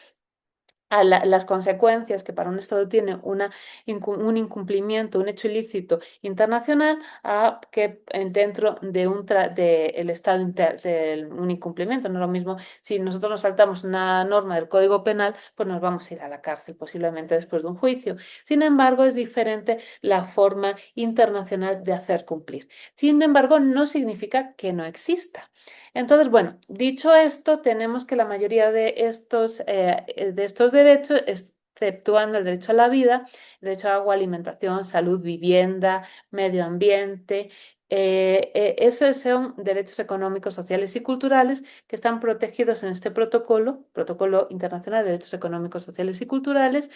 a las consecuencias que para un Estado tiene un incumplimiento, un hecho ilícito internacional, a que dentro de el Estado un incumplimiento. No es lo mismo si nosotros nos saltamos una norma del Código Penal, pues nos vamos a ir a la cárcel posiblemente después de un juicio. Sin embargo, es diferente la forma internacional de hacer cumplir. Sin embargo, no significa que no exista. Entonces, bueno, dicho esto, tenemos que la mayoría de estos derechos, exceptuando el derecho a la vida, el derecho a agua, alimentación, salud, vivienda, medio ambiente, Esos son derechos económicos, sociales y culturales que están protegidos en este protocolo, Protocolo Internacional de Derechos Económicos, Sociales y Culturales,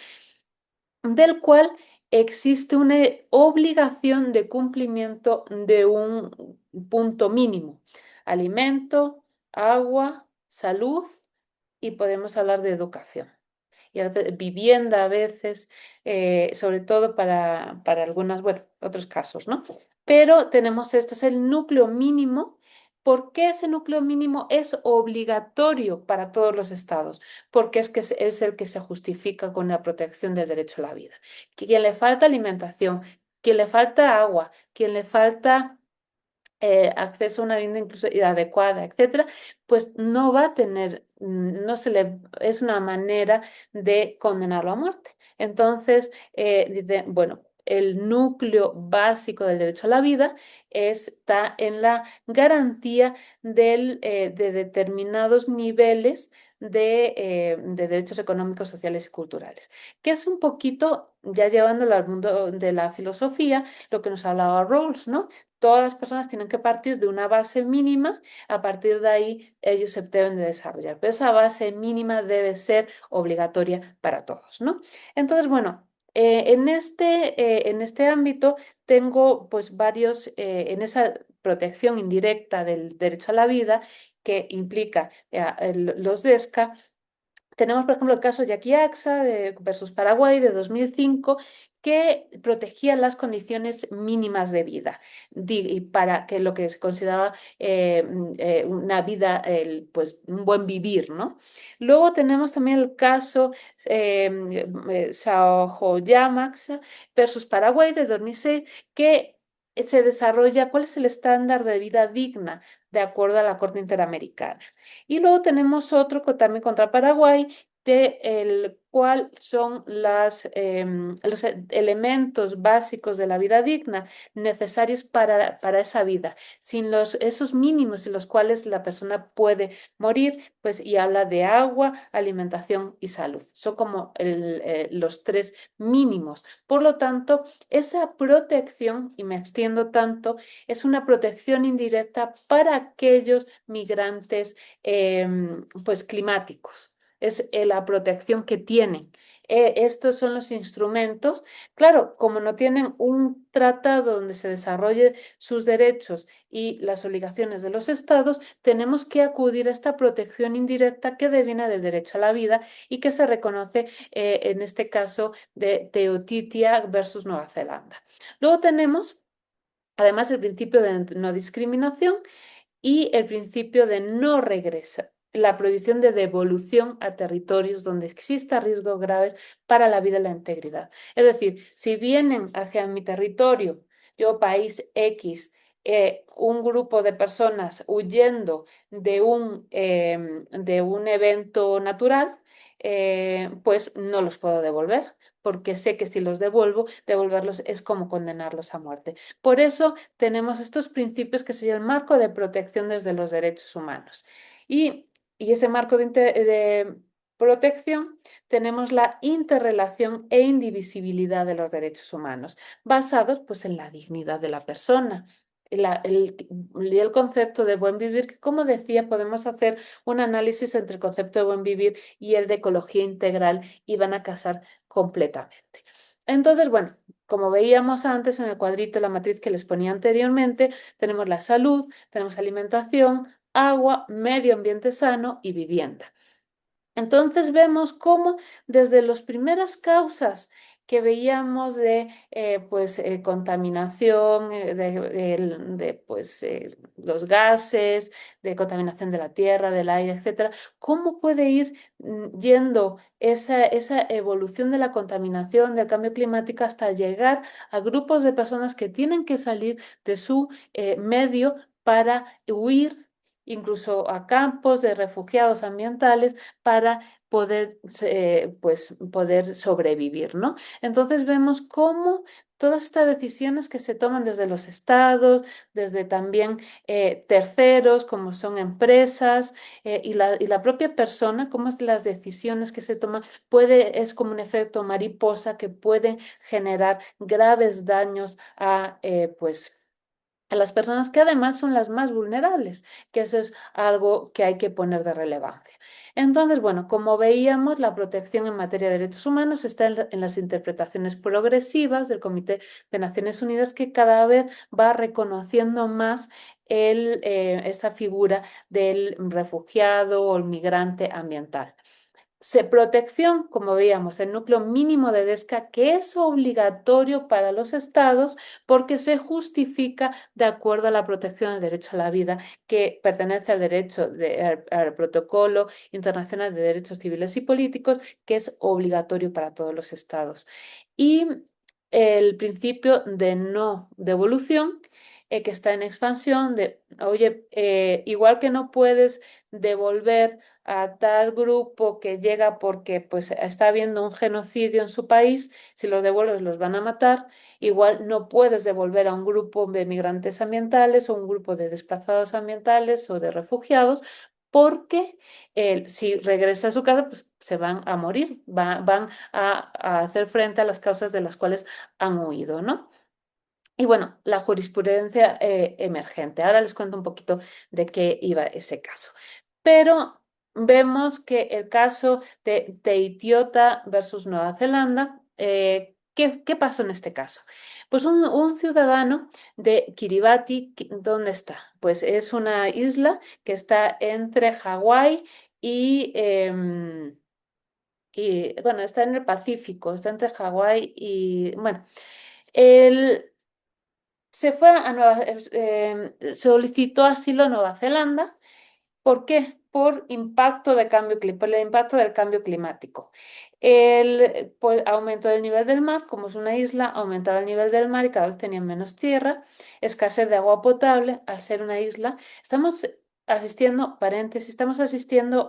del cual existe una obligación de cumplimiento de un punto mínimo: alimento, agua, salud, y podemos hablar de educación. Y a veces, vivienda a veces, sobre todo para algunas, bueno, otros casos, ¿no? Pero tenemos esto, es el núcleo mínimo. ¿Por qué ese núcleo mínimo es obligatorio para todos los estados? Porque es el que se justifica con la protección del derecho a la vida. Quien le falta alimentación, quien le falta agua, quien le falta acceso a una vivienda incluso adecuada, etcétera, pues no va a tener, no se le, es una manera de condenarlo a muerte. Entonces, dice, bueno, el núcleo básico del derecho a la vida está en la garantía de determinados niveles de derechos económicos, sociales y culturales, que es un poquito, ya llevándolo al mundo de la filosofía, lo que nos hablaba Rawls, ¿no? Todas las personas tienen que partir de una base mínima, a partir de ahí ellos se deben de desarrollar, pero esa base mínima debe ser obligatoria para todos, ¿no? Entonces, bueno, en este ámbito tengo pues varios, en esa protección indirecta del derecho a la vida que implica los DESCA. Tenemos, por ejemplo, el caso de Axa versus Paraguay de 2005, que protegía las condiciones mínimas de vida y para que lo que se consideraba una vida, pues un buen vivir, ¿no? Luego tenemos también el caso Saojoyamaxa versus Paraguay de 2006, que se desarrolla cuál es el estándar de vida digna de acuerdo a la Corte Interamericana. Y luego tenemos otro también contra Paraguay, de el cual son los elementos básicos de la vida digna necesarios para esa vida. Sin esos mínimos en los cuales la persona puede morir, pues, y habla de agua, alimentación y salud. Son como los tres mínimos. Por lo tanto, esa protección, y me extiendo tanto, es una protección indirecta para aquellos migrantes pues climáticos. Es la protección que tienen. Estos son los instrumentos. Claro, como no tienen un tratado donde se desarrolle sus derechos y las obligaciones de los estados, tenemos que acudir a esta protección indirecta que deviene del derecho a la vida y que se reconoce en este caso de Teotitia versus Nueva Zelanda. Luego tenemos además el principio de no discriminación y el principio de no regreso, la prohibición de devolución a territorios donde exista riesgos graves para la vida y la integridad. Es decir, si vienen hacia mi territorio, yo país X, un grupo de personas huyendo de un evento natural, pues no los puedo devolver, porque sé que si los devuelvo, devolverlos es como condenarlos a muerte. Por eso tenemos estos principios que sería el marco de protección desde los derechos humanos. Y ese marco de protección tenemos la interrelación e indivisibilidad de los derechos humanos, basados pues en la dignidad de la persona. Y el concepto de buen vivir, que como decía, podemos hacer un análisis entre el concepto de buen vivir y el de ecología integral y van a casar completamente. Entonces, bueno, como veíamos antes en el cuadrito, la matriz que les ponía anteriormente, tenemos la salud, tenemos alimentación, agua, medio ambiente sano y vivienda. Entonces vemos cómo desde las primeras causas que veíamos de pues, contaminación, pues, los gases, de contaminación de la tierra, del aire, etcétera, cómo puede ir yendo esa evolución de la contaminación, del cambio climático, hasta llegar a grupos de personas que tienen que salir de su medio para huir, incluso a campos de refugiados ambientales, para poder, pues, poder sobrevivir, ¿no? Entonces vemos cómo todas estas decisiones que se toman desde los estados, desde también terceros, como son empresas, y la propia persona, cómo es las decisiones que se toman, es como un efecto mariposa que puede generar graves daños a, pues, a las personas que además son las más vulnerables, que eso es algo que hay que poner de relevancia. Entonces, bueno, como veíamos, la protección en materia de derechos humanos está en las interpretaciones progresivas del Comité de Naciones Unidas, que cada vez va reconociendo más esta figura del refugiado o el migrante ambiental. Protección, como veíamos, el núcleo mínimo de DESCA, que es obligatorio para los estados porque se justifica de acuerdo a la protección del derecho a la vida, que pertenece al al Protocolo Internacional de Derechos Civiles y Políticos, que es obligatorio para todos los estados. Y el principio de no devolución, que está en expansión, oye, igual que no puedes devolver a tal grupo que llega porque pues está habiendo un genocidio en su país, si los devuelves los van a matar, igual no puedes devolver a un grupo de migrantes ambientales o un grupo de desplazados ambientales o de refugiados, porque si regresa a su casa, pues se van a morir, van a hacer frente a las causas de las cuales han huido, ¿no? Y bueno, la jurisprudencia emergente. Ahora les cuento un poquito de qué iba ese caso. Pero vemos que el caso de Teitiota versus Nueva Zelanda, ¿qué pasó en este caso? Pues un ciudadano de Kiribati, ¿dónde está? Pues es una isla que está entre Hawái y, bueno, está en el Pacífico, está entre Hawái y, bueno, él se fue a solicitó asilo a Nueva Zelanda. ¿Por qué? Por el impacto del cambio climático. El pues, aumento del nivel del mar, como es una isla, aumentaba el nivel del mar y cada vez tenían menos tierra, escasez de agua potable al ser una isla. Estamos asistiendo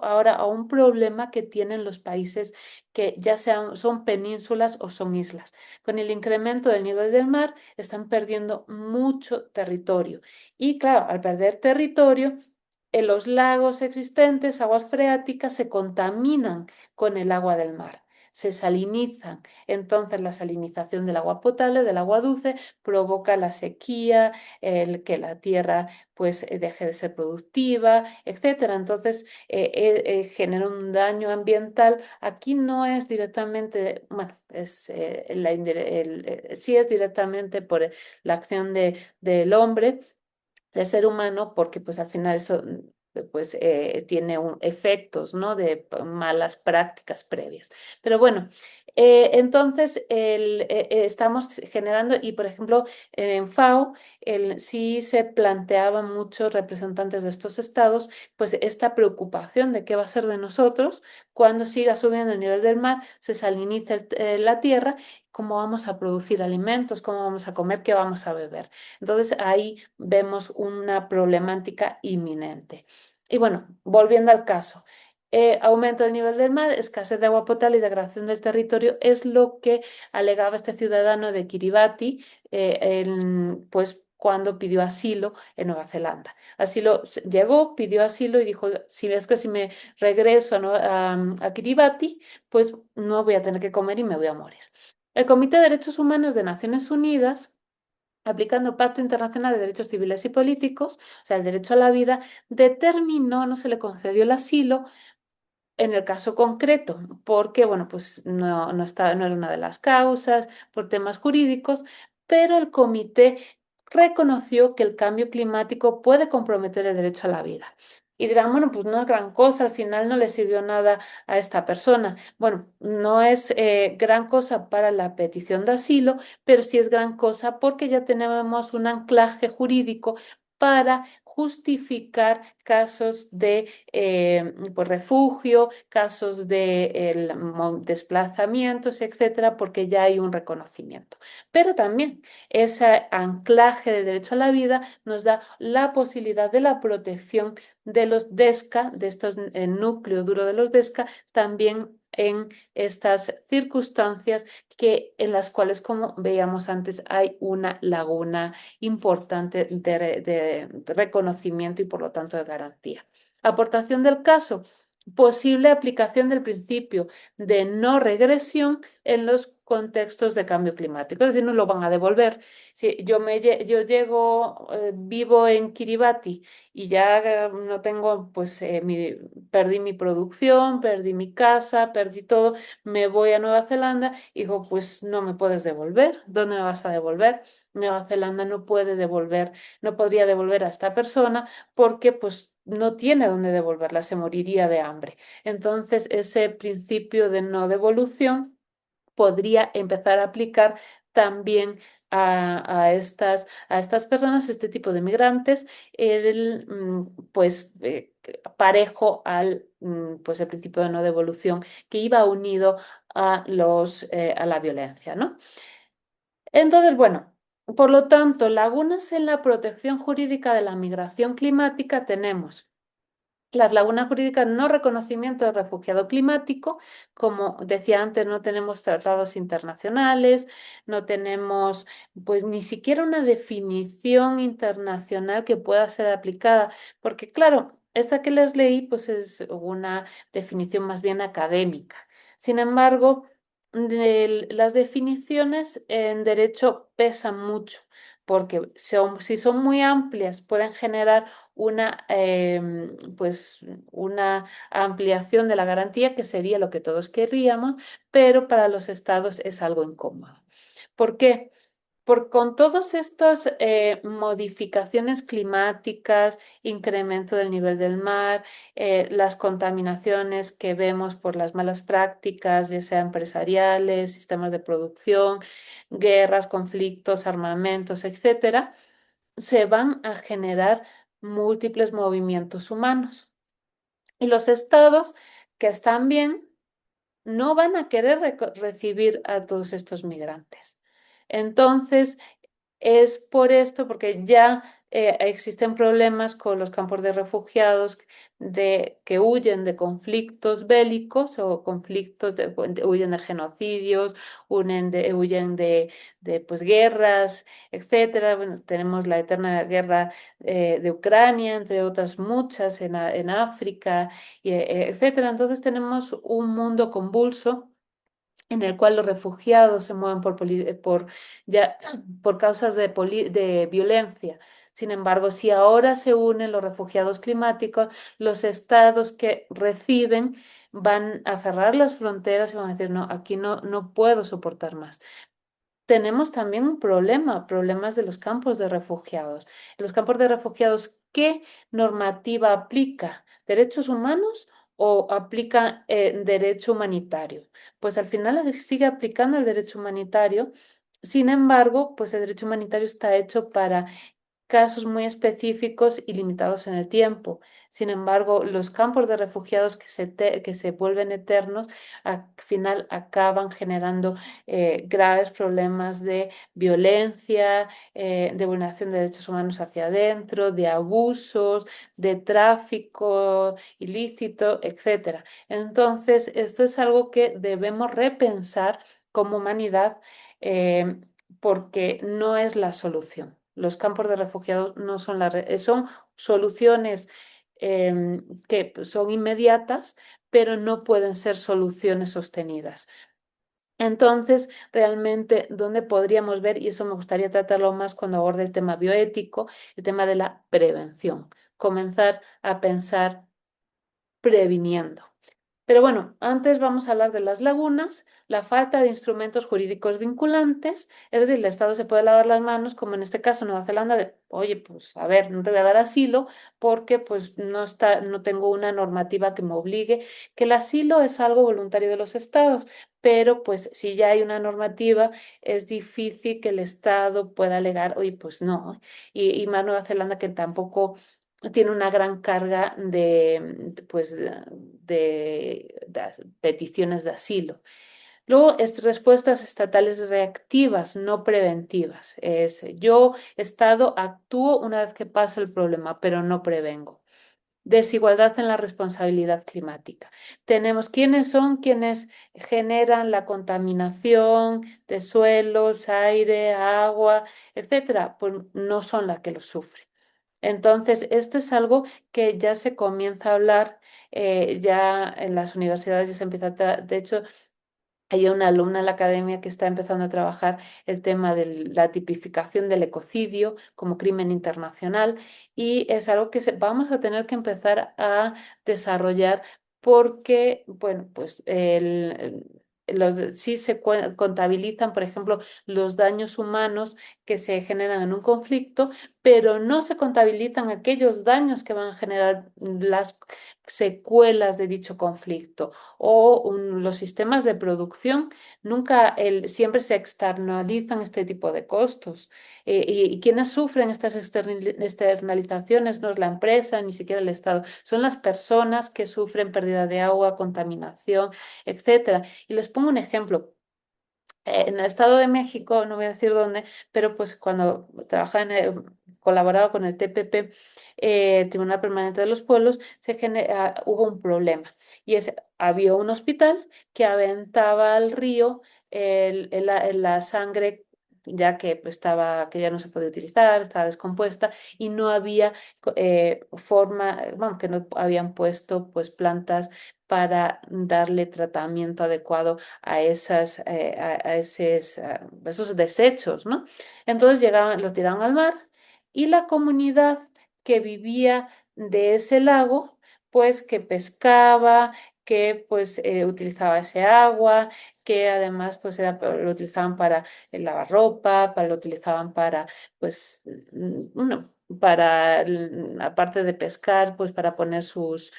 ahora a un problema que tienen los países que ya son penínsulas o son islas. Con el incremento del nivel del mar, están perdiendo mucho territorio. Y claro, al perder territorio, en los lagos existentes, aguas freáticas, se contaminan con el agua del mar, se salinizan. Entonces, la salinización del agua potable, del agua dulce, provoca la sequía, el que la tierra pues deje de ser productiva, etcétera. Entonces, genera un daño ambiental. Aquí no es directamente, bueno, sí es directamente por la acción del hombre, del ser humano, porque pues al final eso pues tiene efectos, ¿no? De malas prácticas previas. Pero bueno, entonces estamos generando, y por ejemplo, en FAO sí se planteaban muchos representantes de estos estados, pues esta preocupación de qué va a ser de nosotros cuando siga subiendo el nivel del mar, se saliniza la tierra, cómo vamos a producir alimentos, cómo vamos a comer, qué vamos a beber. Entonces ahí vemos una problemática inminente. Y bueno, volviendo al caso, aumento del nivel del mar, escasez de agua potable y degradación del territorio es lo que alegaba este ciudadano de Kiribati, pues cuando pidió asilo en Nueva Zelanda. Llegó, pidió asilo y dijo, si es que si me regreso a Kiribati, pues no voy a tener que comer y me voy a morir. El Comité de Derechos Humanos de Naciones Unidas, aplicando Pacto Internacional de Derechos Civiles y Políticos, o sea, el derecho a la vida, determinó, no se le concedió el asilo en el caso concreto, porque, bueno, pues no era una de las causas, por temas jurídicos, pero el comité reconoció que el cambio climático puede comprometer el derecho a la vida. Y dirán, bueno, pues no es gran cosa, al final no le sirvió nada a esta persona. Bueno, no es gran cosa para la petición de asilo, pero sí es gran cosa porque ya tenemos un anclaje jurídico para justificar casos de pues, refugio, casos de desplazamientos, etcétera, porque ya hay un reconocimiento. Pero también ese anclaje del derecho a la vida nos da la posibilidad de la protección de los DESCA, de estos el núcleo duro de los DESCA, también en estas circunstancias en las cuales, como veíamos antes, hay una laguna importante de reconocimiento y por lo tanto de garantía. Aportación del caso, posible aplicación del principio de no regresión en los contextos de cambio climático, es decir, no lo van a devolver. Si yo llego, vivo en Kiribati y ya no tengo, pues perdí mi producción, perdí mi casa, perdí todo, me voy a Nueva Zelanda y digo, pues no me puedes devolver. ¿Dónde me vas a devolver? Nueva Zelanda no puede devolver, no podría devolver a esta persona porque pues no tiene dónde devolverla, se moriría de hambre. Entonces, ese principio de no devolución podría empezar a aplicar también a estas personas, este tipo de migrantes, pues parejo al pues el principio de no devolución que iba unido a la violencia, ¿no? Entonces, bueno, por lo tanto, lagunas en la protección jurídica de la migración climática tenemos. Las lagunas jurídicas, no reconocimiento del refugiado climático, como decía antes, no tenemos tratados internacionales, no tenemos pues ni siquiera una definición internacional que pueda ser aplicada, porque claro, esa que les leí pues es una definición más bien académica. Sin embargo, las definiciones en derecho pesan mucho, porque si son muy amplias pueden generar pues una ampliación de la garantía, que sería lo que todos querríamos, pero para los estados es algo incómodo. ¿Por qué? Por con todas estas modificaciones climáticas, incremento del nivel del mar, las contaminaciones que vemos por las malas prácticas, ya sea empresariales, sistemas de producción, guerras, conflictos, armamentos, etcétera, se van a generar múltiples movimientos humanos. Y los estados que están bien no van a querer recibir a todos estos migrantes. Entonces, es por esto, porque ya existen problemas con los campos de refugiados que huyen de conflictos bélicos o conflictos, huyen de genocidios, huyen de pues, guerras, etcétera. Bueno, tenemos la eterna guerra de Ucrania, entre otras muchas en África, etcétera. Entonces tenemos un mundo convulso en el cual los refugiados se mueven ya, por causas de violencia. Sin embargo, si ahora se unen los refugiados climáticos, los estados que reciben van a cerrar las fronteras y van a decir, no, aquí no puedo soportar más. Tenemos también un problema, problemas de los campos de refugiados. Los campos de refugiados, ¿qué normativa aplica? ¿Derechos humanos o aplica derecho humanitario? Pues al final sigue aplicando el derecho humanitario. Sin embargo, pues el derecho humanitario está hecho para casos muy específicos y limitados en el tiempo. Sin embargo, los campos de refugiados que se vuelven eternos, al final acaban generando graves problemas de violencia, de vulneración de derechos humanos hacia adentro, de abusos, de tráfico ilícito, etcétera. Entonces, esto es algo que debemos repensar como humanidad, porque no es la solución. Los campos de refugiados no son son soluciones que son inmediatas, pero no pueden ser soluciones sostenidas. Entonces, realmente, ¿dónde podríamos ver? Y eso me gustaría tratarlo más cuando aborde el tema bioético, el tema de la prevención. Comenzar a pensar previniendo. Pero bueno, antes vamos a hablar de las lagunas, la falta de instrumentos jurídicos vinculantes, es decir, el Estado se puede lavar las manos, como en este caso Nueva Zelanda, de, oye, pues a ver, no te voy a dar asilo porque pues no tengo una normativa que me obligue, que el asilo es algo voluntario de los estados, pero pues si ya hay una normativa, es difícil que el Estado pueda alegar, oye, pues no, y más Nueva Zelanda que tampoco tiene una gran carga pues, peticiones de asilo. Luego, respuestas estatales reactivas, no preventivas. Yo, Estado, actúo una vez que pasa el problema, pero no prevengo. Desigualdad en la responsabilidad climática. Tenemos quiénes son quienes generan la contaminación de suelos, aire, agua, etcétera. Pues no son las que lo sufren. Entonces, esto es algo que ya se comienza a hablar, ya en las universidades ya se empieza a de hecho, Hay una alumna en la academia que está empezando a trabajar el tema de la tipificación del ecocidio como crimen internacional y es algo que vamos a tener que empezar a desarrollar porque, bueno, pues sí se contabilizan, por ejemplo, los daños humanos que se generan en un conflicto, pero no se contabilizan aquellos daños que van a generar las secuelas de dicho conflicto o los sistemas de producción, nunca siempre se externalizan este tipo de costos. Y quienes sufren estas externalizaciones no es la empresa, ni siquiera el Estado, son las personas que sufren pérdida de agua, contaminación, etcétera. Y les pongo un ejemplo. En el Estado de México, no voy a decir dónde, pero pues cuando trabajaba colaboraba con el TPP, Tribunal Permanente de los Pueblos, hubo un problema. Y había un hospital que aventaba al río la sangre ya que que ya no se podía utilizar, estaba descompuesta y no había forma, bueno, que no habían puesto pues plantas para darle tratamiento adecuado a esos desechos, ¿no? Entonces los tiraron al mar y la comunidad que vivía de ese lago, pues que pescaba, que pues utilizaba ese agua, que además pues lo utilizaban para lavar ropa, lo utilizaban para pues aparte de pescar, pues para poner sus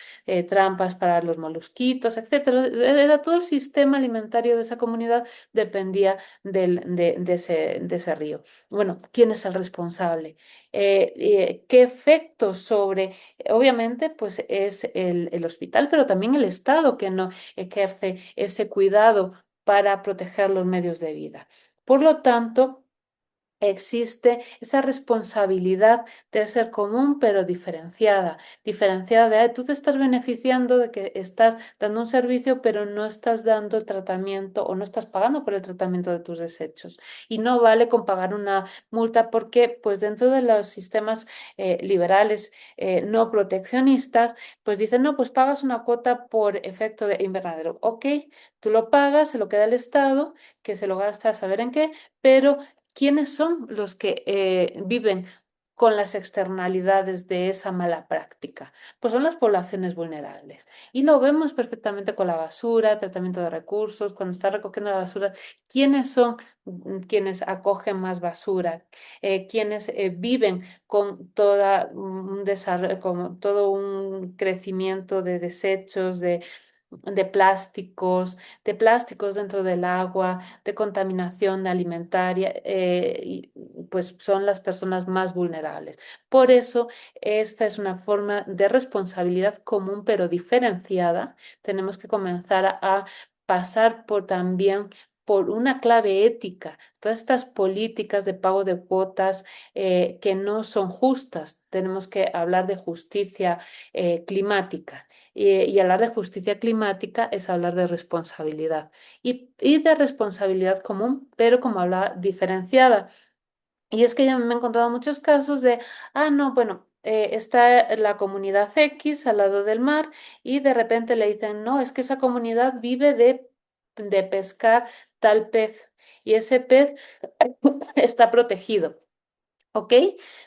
trampas para los molusquitos, etcétera. Era todo el sistema alimentario de esa comunidad dependía de ese río. Bueno, ¿quién es el responsable? ¿Qué efectos sobre, obviamente, pues es el hospital, pero también el Estado que no ejerce ese cuidado para proteger los medios de vida? Por lo tanto, existe esa responsabilidad, debe ser común pero diferenciada, diferenciada de tú te estás beneficiando de que estás dando un servicio pero no estás dando el tratamiento o no estás pagando por el tratamiento de tus desechos. Y no vale con pagar una multa porque pues dentro de los sistemas liberales no proteccionistas, pues dicen, no, pues pagas una cuota por efecto invernadero. Ok, tú lo pagas, se lo queda el Estado, que se lo gasta a saber en qué, pero ¿quiénes son los que viven con las externalidades de esa mala práctica? Pues son las poblaciones vulnerables. Y lo vemos perfectamente con la basura, tratamiento de recursos, cuando está recogiendo la basura, ¿quiénes son quienes acogen más basura? ¿Quiénes viven con un desarrollo, con todo un crecimiento de desechos, de plásticos dentro del agua, de contaminación alimentaria, pues son las personas más vulnerables. Por eso, esta es una forma de responsabilidad común pero diferenciada. Tenemos que comenzar a pasar por también por una clave ética, todas estas políticas de pago de cuotas que no son justas. Tenemos que hablar de justicia climática. Y hablar de justicia climática es hablar de responsabilidad y de responsabilidad común, pero como hablaba, diferenciada. Y es que ya me he encontrado muchos casos de, no, bueno, está la comunidad X al lado del mar y de repente le dicen, no, es que esa comunidad vive de pescar tal pez y ese pez está protegido. ¿Ok?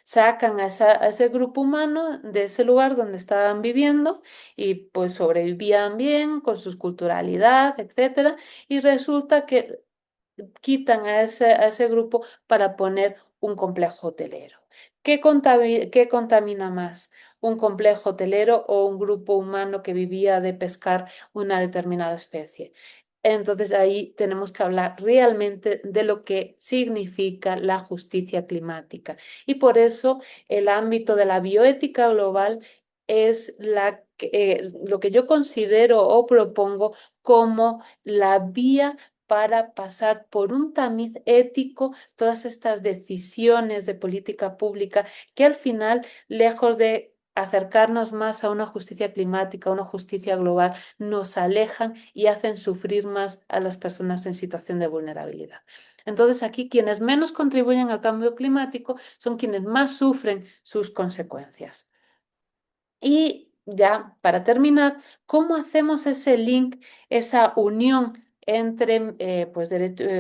Sacan a ese grupo humano de ese lugar donde estaban viviendo y pues sobrevivían bien con su culturalidad, etcétera, y resulta que quitan a ese grupo para poner un complejo hotelero. ¿Qué contamina más? ¿Un complejo hotelero o un grupo humano que vivía de pescar una determinada especie? Entonces ahí tenemos que hablar realmente de lo que significa la justicia climática. Y por eso el ámbito de la bioética global es lo que yo considero o propongo como la vía para pasar por un tamiz ético todas estas decisiones de política pública que al final, lejos de acercarnos más a una justicia climática, a una justicia global, nos alejan y hacen sufrir más a las personas en situación de vulnerabilidad. Entonces, aquí quienes menos contribuyen al cambio climático son quienes más sufren sus consecuencias. Y ya, para terminar, ¿cómo hacemos ese link, esa unión entre pues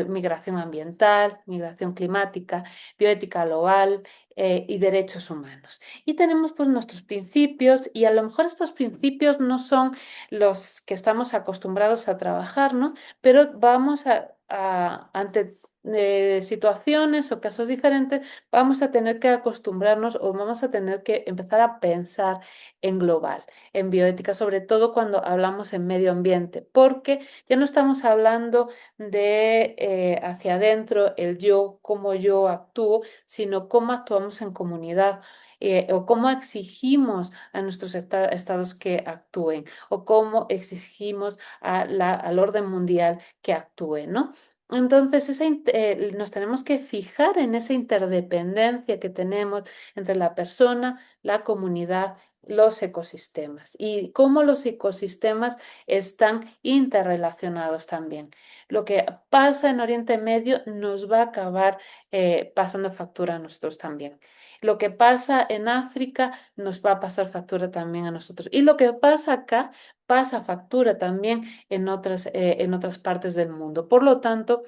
migración ambiental, migración climática, bioética global y derechos humanos. Y tenemos pues nuestros principios y a lo mejor estos principios no son los que estamos acostumbrados a trabajar, ¿no? Pero vamos ante situaciones o casos diferentes, vamos a tener que acostumbrarnos o vamos a tener que empezar a pensar en global, en bioética, sobre todo cuando hablamos en medio ambiente, porque ya no estamos hablando de hacia adentro, el yo, cómo yo actúo, sino cómo actuamos en comunidad. O cómo exigimos a nuestros estados que actúen, o cómo exigimos al orden mundial que actúe, ¿no? Entonces, nos tenemos que fijar en esa interdependencia que tenemos entre la persona, la comunidad, los ecosistemas y cómo los ecosistemas están interrelacionados también. Lo que pasa en Oriente Medio nos va a acabar pasando factura a nosotros también. Lo que pasa en África nos va a pasar factura también a nosotros. Y lo que pasa acá pasa factura también en otras partes del mundo. Por lo tanto,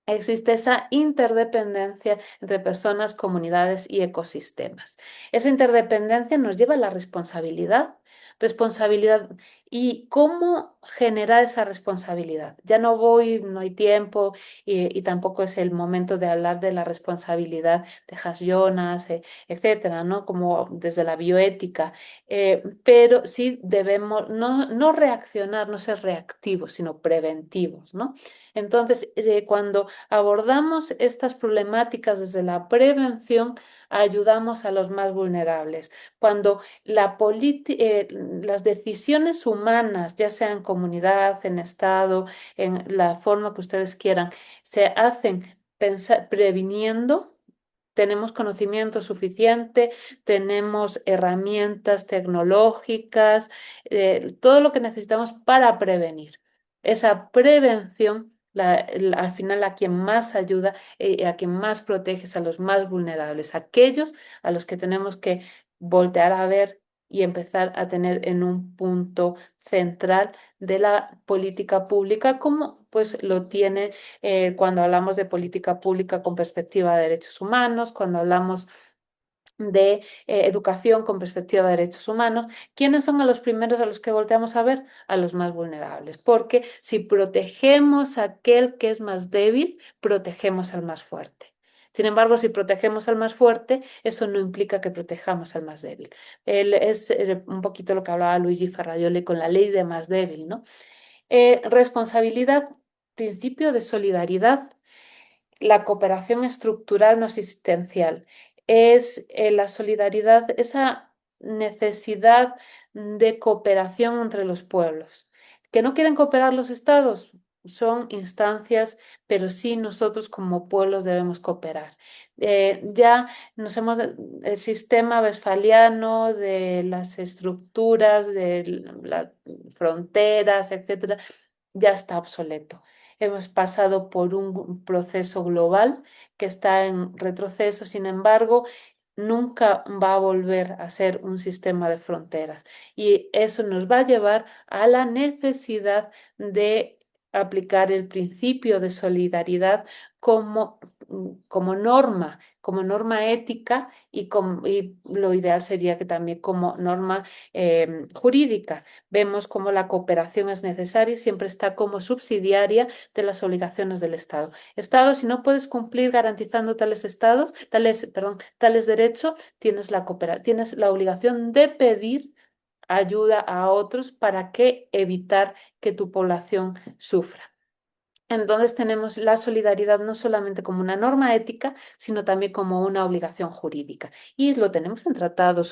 existe esa interdependencia entre personas, comunidades y ecosistemas. Esa interdependencia nos lleva a la responsabilidad. Responsabilidad. ¿Y cómo generar esa responsabilidad? Ya no voy, no hay tiempo y tampoco es el momento de hablar de la responsabilidad de Has Jonas, etcétera, ¿no? Como desde la bioética. Pero sí debemos no reaccionar, no ser reactivos, sino preventivos, ¿no? Entonces, cuando abordamos estas problemáticas desde la prevención, ayudamos a los más vulnerables. Cuando las decisiones humanas, ya sea en comunidad, en Estado, en la forma que ustedes quieran, se hacen previniendo, tenemos conocimiento suficiente, tenemos herramientas tecnológicas, todo lo que necesitamos para prevenir. Esa prevención, al final, a quien más ayuda y a quien más protege es a los más vulnerables, aquellos a los que tenemos que voltear a ver y empezar a tener en un punto central de la política pública, como pues lo tiene cuando hablamos de política pública con perspectiva de derechos humanos, cuando hablamos de educación con perspectiva de derechos humanos. ¿Quiénes son a los primeros a los que volteamos a ver? A los más vulnerables, porque si protegemos a aquel que es más débil, protegemos al más fuerte. Sin embargo, si protegemos al más fuerte, eso no implica que protejamos al más débil. Es un poquito lo que hablaba Luigi Ferrajoli con la ley de más débil, ¿no? Responsabilidad, principio de solidaridad, la cooperación estructural no asistencial. Es la solidaridad, esa necesidad de cooperación entre los pueblos. ¿Que no quieren cooperar los estados? Son instancias, pero sí nosotros como pueblos debemos cooperar. Ya nos hemos, el sistema westfaliano de las estructuras, de las fronteras, etcétera, ya está obsoleto. Hemos pasado por un proceso global que está en retroceso, sin embargo, nunca va a volver a ser un sistema de fronteras. Y eso nos va a llevar a la necesidad de aplicar el principio de solidaridad como, como norma ética y lo ideal sería que también como norma jurídica. Vemos cómo la cooperación es necesaria y siempre está como subsidiaria de las obligaciones del Estado. Estado, si no puedes cumplir garantizando tales derechos, tienes la obligación de pedir ayuda a otros para que evitar que tu población sufra. Entonces tenemos la solidaridad no solamente como una norma ética, sino también como una obligación jurídica. Y lo tenemos en tratados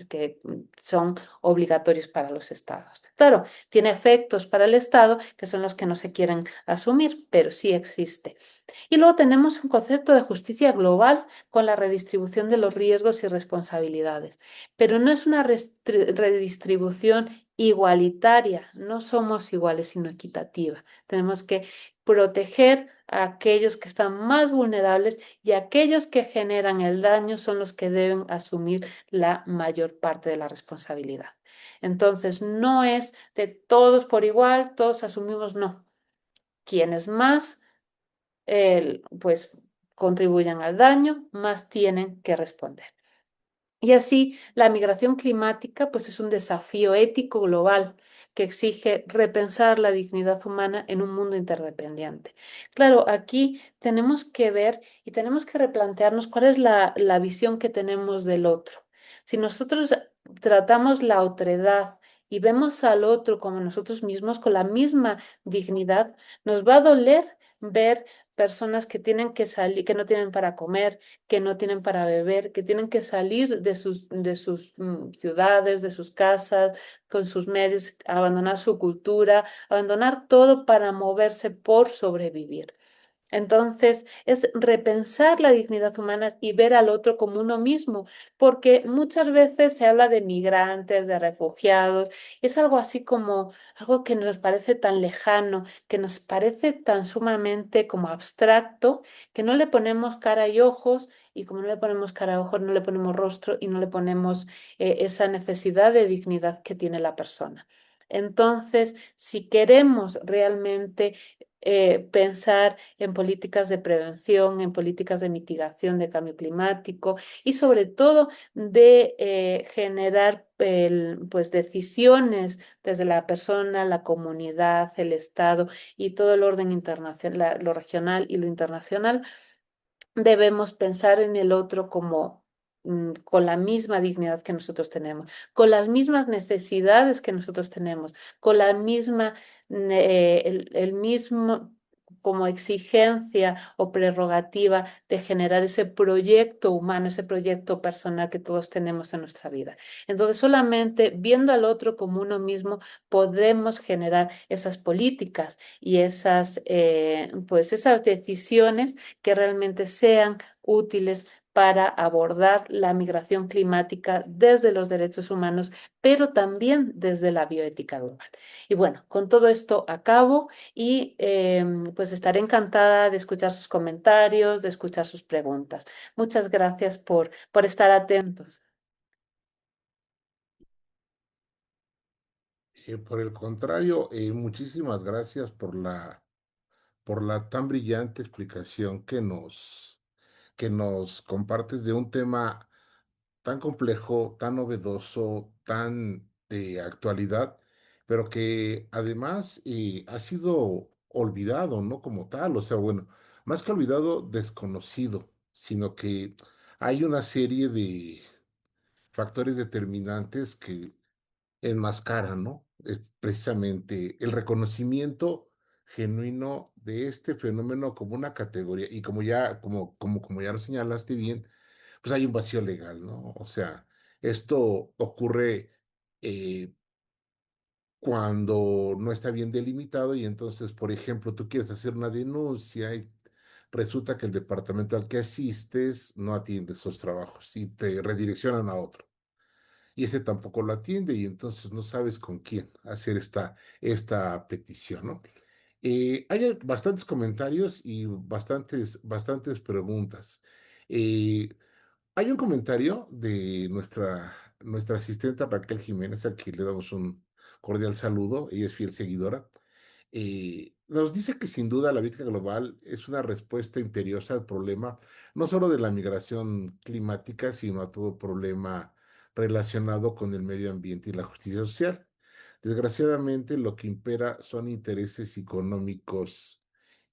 que son obligatorios para los estados. Claro, tiene efectos para el Estado que son los que no se quieren asumir, pero sí existe. Y luego tenemos un concepto de justicia global con la redistribución de los riesgos y responsabilidades. Pero no es una redistribución igualitaria, no somos iguales, sino equitativa. Tenemos que proteger a aquellos que están más vulnerables y aquellos que generan el daño son los que deben asumir la mayor parte de la responsabilidad. Entonces, no es de todos por igual, todos asumimos, no. Quienes más, pues, contribuyan al daño, más tienen que responder. Y así, la migración climática pues es un desafío ético global que exige repensar la dignidad humana en un mundo interdependiente. Claro, aquí tenemos que ver y tenemos que replantearnos cuál es la visión que tenemos del otro. Si nosotros tratamos la otredad y vemos al otro como nosotros mismos, con la misma dignidad, nos va a doler ver personas que tienen que salir, que no tienen para comer, que no tienen para beber, que tienen que salir de sus ciudades, de sus casas, con sus medios, abandonar su cultura, abandonar todo para moverse por sobrevivir. Entonces, es repensar la dignidad humana y ver al otro como uno mismo, porque muchas veces se habla de migrantes, de refugiados, es algo así como algo que nos parece tan lejano, que nos parece tan sumamente como abstracto, que no le ponemos cara y ojos, y como no le ponemos cara y ojos, no le ponemos rostro y no le ponemos esa necesidad de dignidad que tiene la persona. Entonces, si queremos realmente pensar en políticas de prevención, en políticas de mitigación de cambio climático y sobre todo de generar pues decisiones desde la persona, la comunidad, el Estado y todo el orden internacional, lo regional y lo internacional. Debemos pensar en el otro como con la misma dignidad que nosotros tenemos, con las mismas necesidades que nosotros tenemos, con la misma, el mismo como exigencia o prerrogativa de generar ese proyecto humano, ese proyecto personal que todos tenemos en nuestra vida. Entonces, solamente viendo al otro como uno mismo, podemos generar esas políticas y pues esas decisiones que realmente sean útiles para abordar la migración climática desde los derechos humanos, pero también desde la bioética global. Y bueno, con todo esto acabo y pues estaré encantada de escuchar sus comentarios, de escuchar sus preguntas. Muchas gracias por estar atentos. Por el contrario, muchísimas gracias por la tan brillante explicación que nos compartes de un tema tan complejo, tan novedoso, tan de actualidad, pero que además ha sido olvidado, ¿no? Como tal, o sea, bueno, más que olvidado, desconocido, sino que hay una serie de factores determinantes que enmascaran, ¿no? Precisamente el reconocimiento genuino de este fenómeno como una categoría y como ya lo señalaste bien, pues hay un vacío legal, ¿no? O sea, esto ocurre eh, cuando no está bien delimitado y entonces, por ejemplo, tú quieres hacer una denuncia y resulta que el departamento al que asistes no atiende esos trabajos y te redireccionan a otro. Y ese tampoco lo atiende y entonces no sabes con quién hacer esta petición, ¿no? Hay bastantes comentarios y bastantes preguntas. Eh, Hay un comentario de nuestra asistente Raquel Jiménez, a quien le damos un cordial saludo, ella es fiel seguidora. Nos dice que sin duda la política global es una respuesta imperiosa al problema, no solo de la migración climática, sino a todo problema relacionado con el medio ambiente y la justicia social. Desgraciadamente, lo que impera son intereses económicos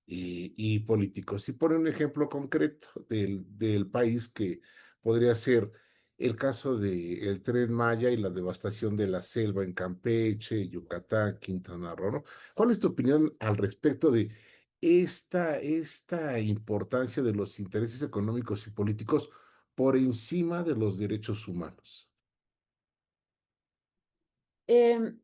y políticos. Y pone un ejemplo concreto del país que podría ser el caso del Tren Maya y la devastación de la selva en Campeche, Yucatán, Quintana Roo, ¿no? ¿Cuál es tu opinión al respecto de esta importancia de los intereses económicos y políticos por encima de los derechos humanos? Em,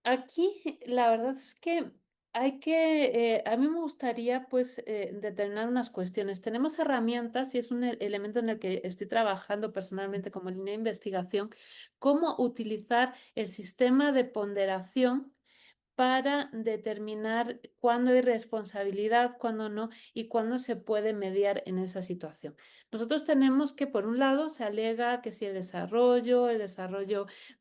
Aquí la verdad es que a mí me gustaría pues determinar unas cuestiones. Tenemos herramientas y es un elemento en el que estoy trabajando personalmente como línea de investigación, cómo utilizar el sistema de ponderación para determinar cuándo hay responsabilidad, cuándo no y cuándo se puede mediar en esa situación. Nosotros tenemos que, por un lado, se alega que si el desarrollo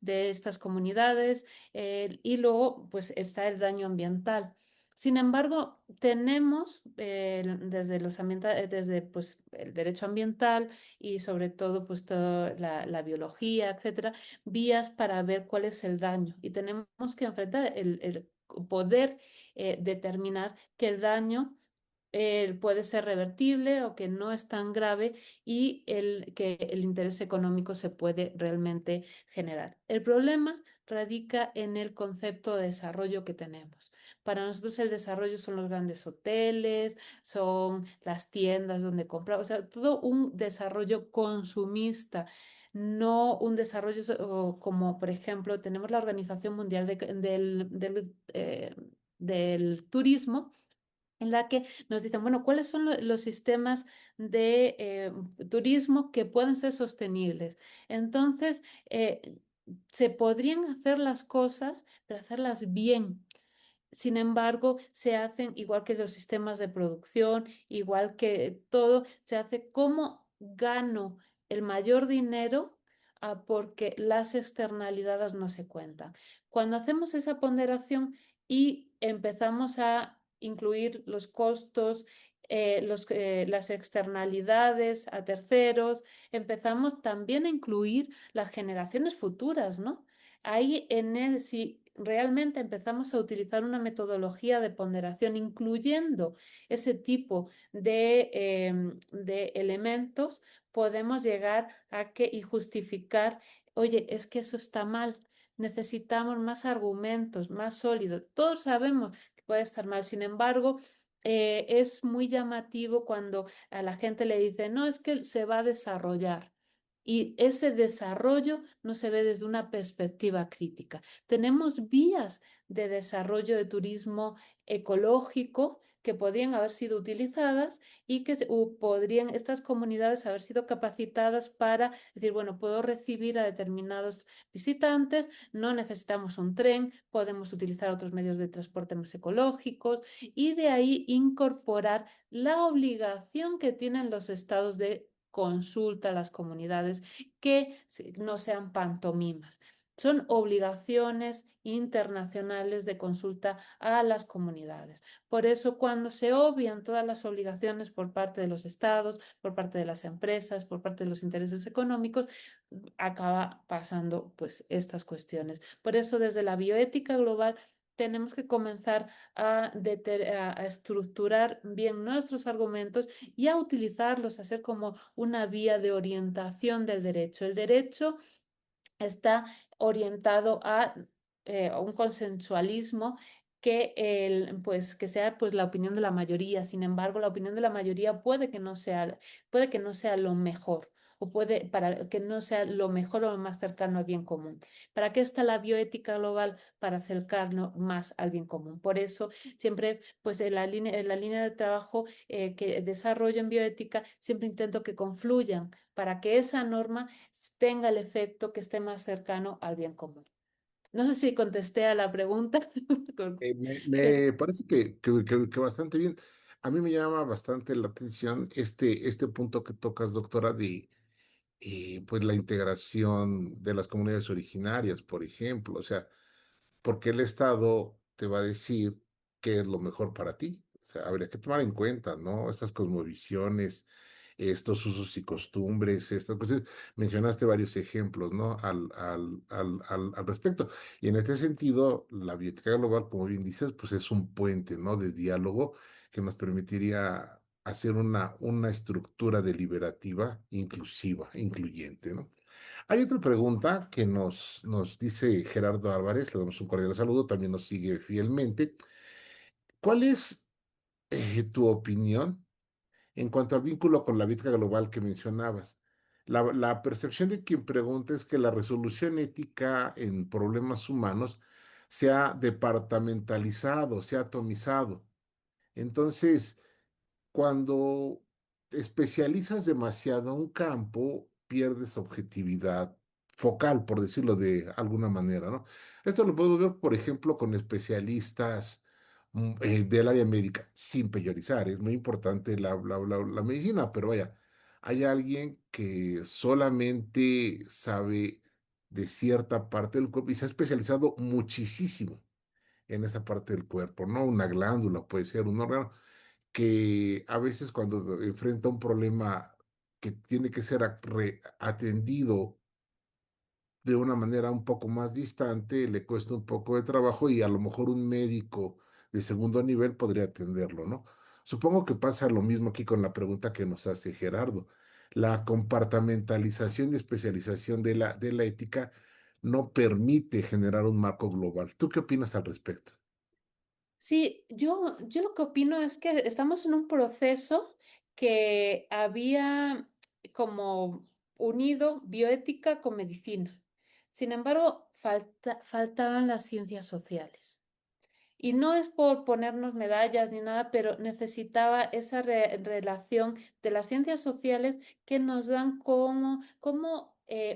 de estas comunidades, y luego, pues está el daño ambiental. Sin embargo, tenemos desde desde pues, el derecho ambiental y sobre todo pues toda la biología, etcétera, vías para ver cuál es el daño y tenemos que enfrentar el poder determinar que el daño puede ser revertible o que no es tan grave y que el interés económico se puede realmente generar. El problema radica en el concepto de desarrollo que tenemos. Para nosotros el desarrollo son los grandes hoteles, son las tiendas donde compramos, o sea, todo un desarrollo consumista. No un desarrollo como, por ejemplo, tenemos la Organización Mundial del Turismo, en la que nos dicen, bueno, ¿cuáles son los sistemas de turismo que pueden ser sostenibles? Entonces, se podrían hacer las cosas, pero hacerlas bien. Sin embargo, se hacen igual que los sistemas de producción, igual que todo, se hace cómo gano el mayor dinero, porque las externalidades no se cuentan. Cuando hacemos esa ponderación y empezamos a incluir los costos, las externalidades a terceros, empezamos también a incluir las generaciones futuras, ¿no? Ahí si realmente empezamos a utilizar una metodología de ponderación, incluyendo ese tipo de elementos, podemos llegar a que y justificar, oye, es que eso está mal. Necesitamos más argumentos, más sólidos. Todos sabemos que puede estar mal. Sin embargo, es muy llamativo cuando a la gente le dice, no, es que se va a desarrollar. Y ese desarrollo no se ve desde una perspectiva crítica. Tenemos vías de desarrollo de turismo ecológico que podrían haber sido utilizadas y que podrían estas comunidades haber sido capacitadas para decir, bueno, puedo recibir a determinados visitantes, no necesitamos un tren, podemos utilizar otros medios de transporte más ecológicos y de ahí incorporar la obligación que tienen los estados de consulta a las comunidades que no sean pantomimas. Son obligaciones internacionales de consulta a las comunidades. Por eso, cuando se obvian todas las obligaciones por parte de los estados, por parte de las empresas, por parte de los intereses económicos, acaba pasando pues estas cuestiones. Por eso, desde la bioética global, tenemos que comenzar a estructurar bien nuestros argumentos y a utilizarlos, a ser como una vía de orientación del derecho. El derecho está orientado a un consensualismo pues, que sea pues, la opinión de la mayoría. Sin embargo, la opinión de la mayoría puede que no sea lo mejor o puede para que no sea lo mejor o lo más cercano al bien común. ¿Para qué está la bioética global? Para acercarnos más al bien común. Por eso, siempre, pues en la línea de trabajo que desarrollo en bioética, siempre intento que confluyan para que esa norma tenga el efecto que esté más cercano al bien común. No sé si contesté a la pregunta. Me parece que bastante bien. A mí me llama bastante la atención este punto que tocas, doctora, de pues la integración de las comunidades originarias, por ejemplo. O sea, porque el Estado te va a decir qué es lo mejor para ti. O sea, habría que tomar en cuenta, ¿no? Estas cosmovisiones, estos usos y costumbres, estas cuestiones. Mencionaste varios ejemplos, ¿no? Al respecto. Y en este sentido, la bioética global, como bien dices, pues es un puente, ¿no? De diálogo que nos permitiría hacer una estructura deliberativa inclusiva, incluyente, ¿no? Hay otra pregunta que nos dice Gerardo Álvarez, le damos un cordial saludo, también nos sigue fielmente. ¿Cuál es tu opinión en cuanto al vínculo con la ética global que mencionabas? La percepción de quien pregunta es que la resolución ética en problemas humanos se ha departamentalizado, se ha atomizado. Entonces, cuando especializas demasiado un campo, pierdes objetividad focal, por decirlo de alguna manera, ¿no? Esto lo podemos ver, por ejemplo, con especialistas del área médica, sin peyorizar, es muy importante la medicina, pero vaya, hay alguien que solamente sabe de cierta parte del cuerpo y se ha especializado muchísimo en esa parte del cuerpo, ¿no? Una glándula, puede ser un órgano, que a veces cuando enfrenta un problema que tiene que ser atendido de una manera un poco más distante, le cuesta un poco de trabajo y a lo mejor un médico de segundo nivel podría atenderlo, ¿no? Supongo que pasa lo mismo aquí con la pregunta que nos hace Gerardo. La compartamentalización y especialización de la ética no permite generar un marco global. ¿Tú qué opinas al respecto? Sí, yo lo que opino es que estamos en un proceso que había como unido bioética con medicina. Sin embargo, faltaban las ciencias sociales. Y no es por ponernos medallas ni nada, pero necesitaba esa relación de las ciencias sociales que nos dan cómo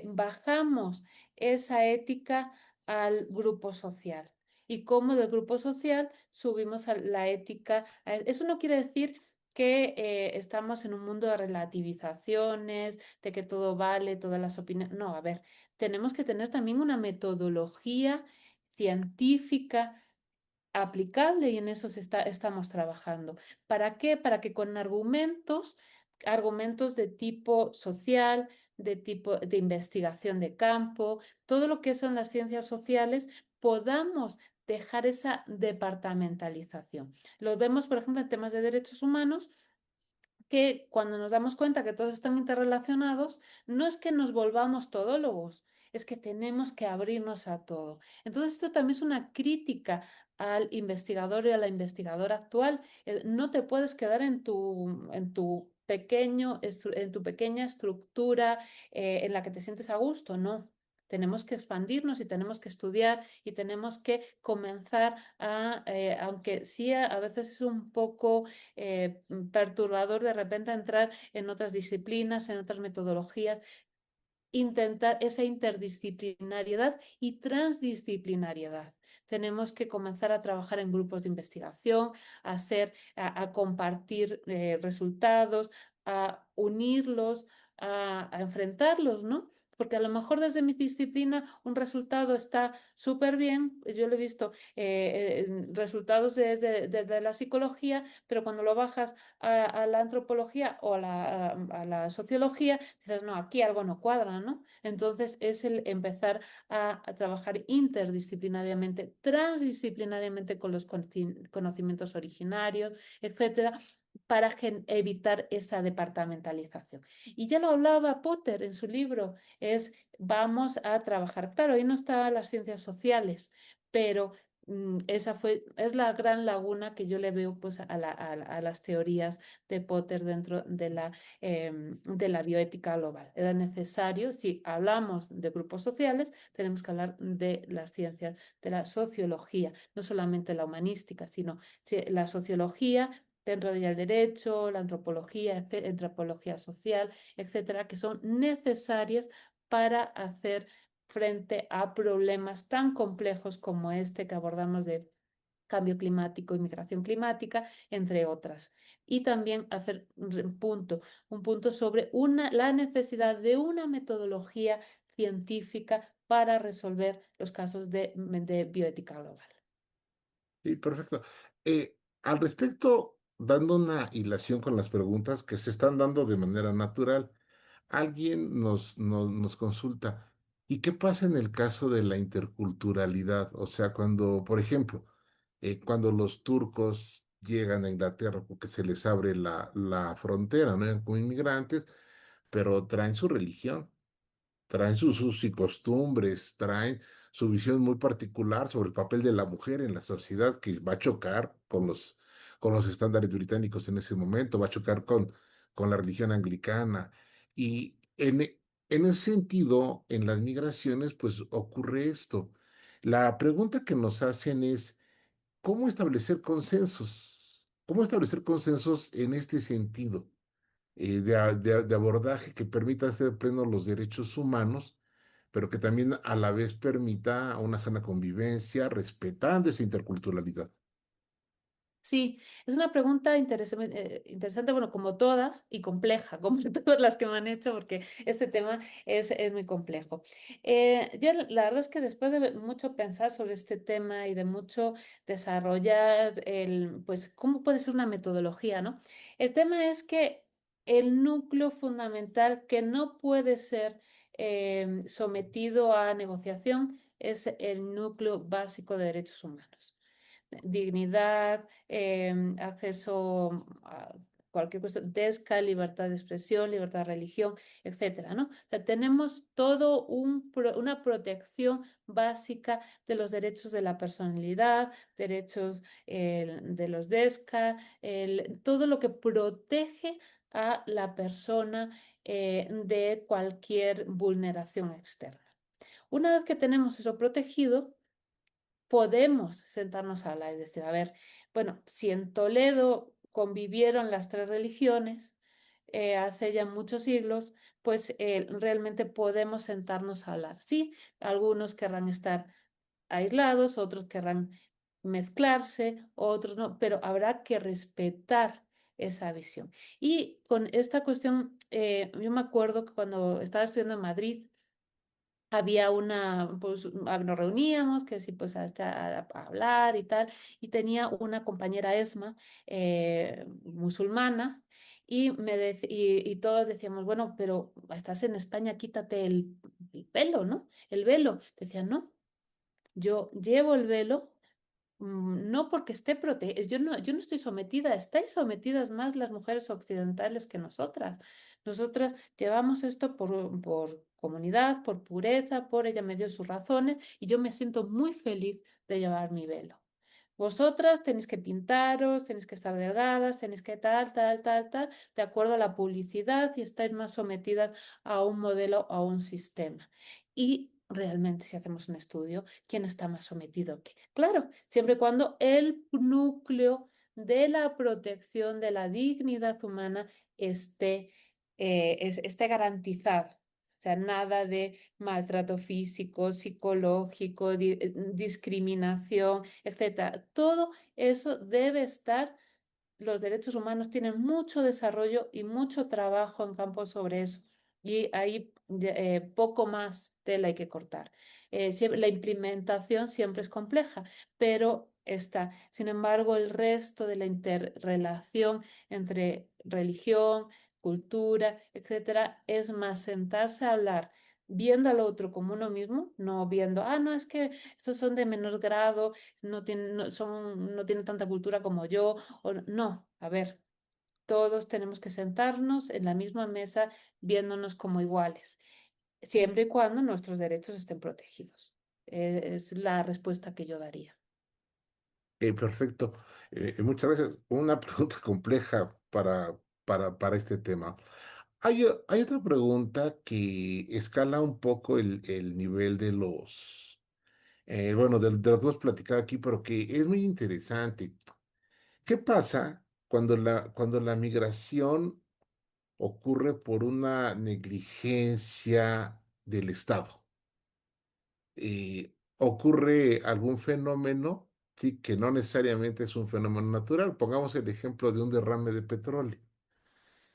bajamos esa ética al grupo social y cómo del grupo social subimos a la ética. Eso no quiere decir que estamos en un mundo de relativizaciones, de que todo vale, todas las opiniones. No, a ver, tenemos que tener también una metodología científica aplicable y en eso estamos trabajando. ¿Para qué? Para que con argumentos de tipo social, de tipo de investigación de campo, todo lo que son las ciencias sociales, podamos dejar esa departamentalización. Lo vemos, por ejemplo, en temas de derechos humanos que cuando nos damos cuenta que todos están interrelacionados, no es que nos volvamos todólogos, es que tenemos que abrirnos a todo. Entonces, esto también es una crítica al investigador y a la investigadora actual. No te puedes quedar en tu en tu pequeña estructura en la que te sientes a gusto, no. Tenemos que expandirnos y tenemos que estudiar y tenemos que comenzar aunque sí a veces es un poco perturbador de repente entrar en otras disciplinas, en otras metodologías, intentar esa interdisciplinariedad y transdisciplinariedad. Tenemos que comenzar a trabajar en grupos de investigación, a compartir resultados, a unirlos, a enfrentarlos, ¿no? Porque a lo mejor desde mi disciplina un resultado está súper bien, yo lo he visto, resultados desde la psicología, pero cuando lo bajas a la antropología o a la sociología, dices, no, aquí algo no cuadra, ¿no? Entonces es el empezar a trabajar interdisciplinariamente, transdisciplinariamente con los conocimientos originarios, etcétera, para evitar esa departamentalización. Y ya lo hablaba Potter en su libro, es vamos a trabajar. Claro, ahí no estaban las ciencias sociales, pero es la gran laguna que yo le veo pues a las teorías de Potter dentro de la bioética global. Era necesario, si hablamos de grupos sociales, tenemos que hablar de las ciencias, de la sociología, no solamente la humanística, sino la sociología. Dentro de ella el derecho, la antropología, antropología social, etcétera, que son necesarias para hacer frente a problemas tan complejos como este que abordamos de cambio climático y migración climática, entre otras. Y también hacer un punto sobre la necesidad de una metodología científica para resolver los casos de bioética global. Sí, perfecto. Al respecto, dando una hilación con las preguntas que se están dando de manera natural, alguien nos consulta, ¿y qué pasa en el caso de la interculturalidad? O sea, cuando, por ejemplo, cuando los turcos llegan a Inglaterra porque se les abre la frontera, ¿no? Como inmigrantes, pero traen su religión, traen sus usos y costumbres, traen su visión muy particular sobre el papel de la mujer en la sociedad que va a chocar con los estándares británicos en ese momento, va a chocar con la religión anglicana. Y en ese sentido, en las migraciones, pues ocurre esto. La pregunta que nos hacen es, ¿cómo establecer consensos? ¿Cómo establecer consensos en este sentido? De abordaje que permita hacer pleno los derechos humanos, pero que también a la vez permita una sana convivencia, respetando esa interculturalidad. Sí, es una pregunta interesante, bueno, como todas, y compleja, como todas las que me han hecho, porque este tema es muy complejo. Yo la verdad es que después de mucho pensar sobre este tema y de mucho desarrollar pues, cómo puede ser una metodología, ¿no? El tema es que el núcleo fundamental que no puede ser sometido a negociación es el núcleo básico de derechos humanos, dignidad, acceso a cualquier cuestión, DESCA, libertad de expresión, libertad de religión, etcétera, ¿no? O sea, tenemos todo una protección básica de los derechos de la personalidad, derechos de los DESCA, todo lo que protege a la persona de cualquier vulneración externa. Una vez que tenemos eso protegido, podemos sentarnos a hablar y decir, a ver, bueno, si en Toledo convivieron las tres religiones hace ya muchos siglos, pues realmente podemos sentarnos a hablar. Sí, algunos querrán estar aislados, otros querrán mezclarse, otros no, pero habrá que respetar esa visión. Y con esta cuestión, yo me acuerdo que cuando estaba estudiando en Madrid, había pues nos reuníamos, que sí, pues a hablar y tal, y tenía una compañera Esma, musulmana, y todos decíamos, bueno, pero estás en España, quítate el pelo, ¿no? El velo. Decían, no, yo llevo el velo. No porque esté protegida, yo no estoy sometida, estáis sometidas más las mujeres occidentales que nosotras. Nosotras llevamos esto por comunidad, por pureza, ella me dio sus razones y yo me siento muy feliz de llevar mi velo. Vosotras tenéis que pintaros, tenéis que estar delgadas, tenéis que tal, tal, tal, tal, de acuerdo a la publicidad y estáis más sometidas a un modelo, a un sistema. Y realmente, si hacemos un estudio, ¿quién está más sometido que? Claro, siempre y cuando el núcleo de la protección de la dignidad humana esté garantizado. O sea, nada de maltrato físico, psicológico, discriminación, etcétera. Todo eso debe estar. Los derechos humanos tienen mucho desarrollo y mucho trabajo en campo sobre eso. Y ahí poco más tela hay que cortar. La implementación siempre es compleja, pero está. Sin embargo, el resto de la interrelación entre religión, cultura, etcétera, es más sentarse a hablar viendo al otro como uno mismo, no viendo, no, es que estos son de menor grado, no tienen tanta cultura como yo, no, a ver, todos tenemos que sentarnos en la misma mesa viéndonos como iguales, siempre y cuando nuestros derechos estén protegidos. Es la respuesta que yo daría. Perfecto. Muchas gracias. Una pregunta compleja para este tema. Hay otra pregunta que escala un poco el nivel bueno, de lo que hemos platicado aquí, pero que es muy interesante. ¿Qué pasa cuando la migración ocurre por una negligencia del Estado? Ocurre algún fenómeno, sí, que no necesariamente es un fenómeno natural. Pongamos el ejemplo de un derrame de petróleo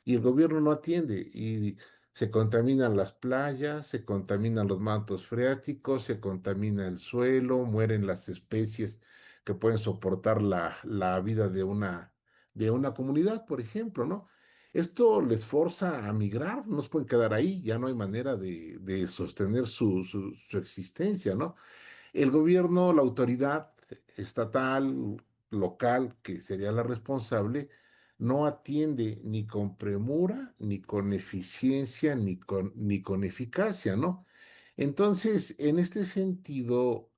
y el gobierno no atiende y se contaminan las playas, se contaminan los mantos freáticos, se contamina el suelo, mueren las especies que pueden soportar la vida de una comunidad, por ejemplo, ¿no? Esto les forza a migrar, no se pueden quedar ahí, ya no hay manera de sostener su existencia, ¿no? El gobierno, la autoridad estatal, local, que sería la responsable, no atiende ni con premura, ni con eficiencia, ni con eficacia, ¿no? Entonces, en este sentido,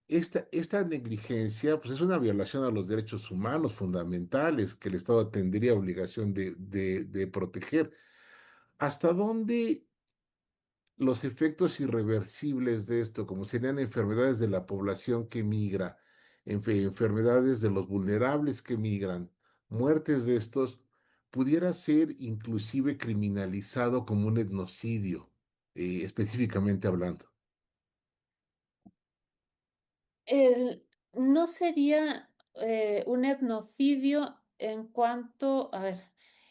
esta negligencia, pues es una violación a los derechos humanos fundamentales que el Estado tendría obligación de proteger. ¿Hasta dónde los efectos irreversibles de esto, como serían enfermedades de la población que migra, enfermedades de los vulnerables que migran, muertes de estos, pudiera ser inclusive criminalizado como un etnocidio? específicamente hablando. No sería un etnocidio en cuanto, a ver,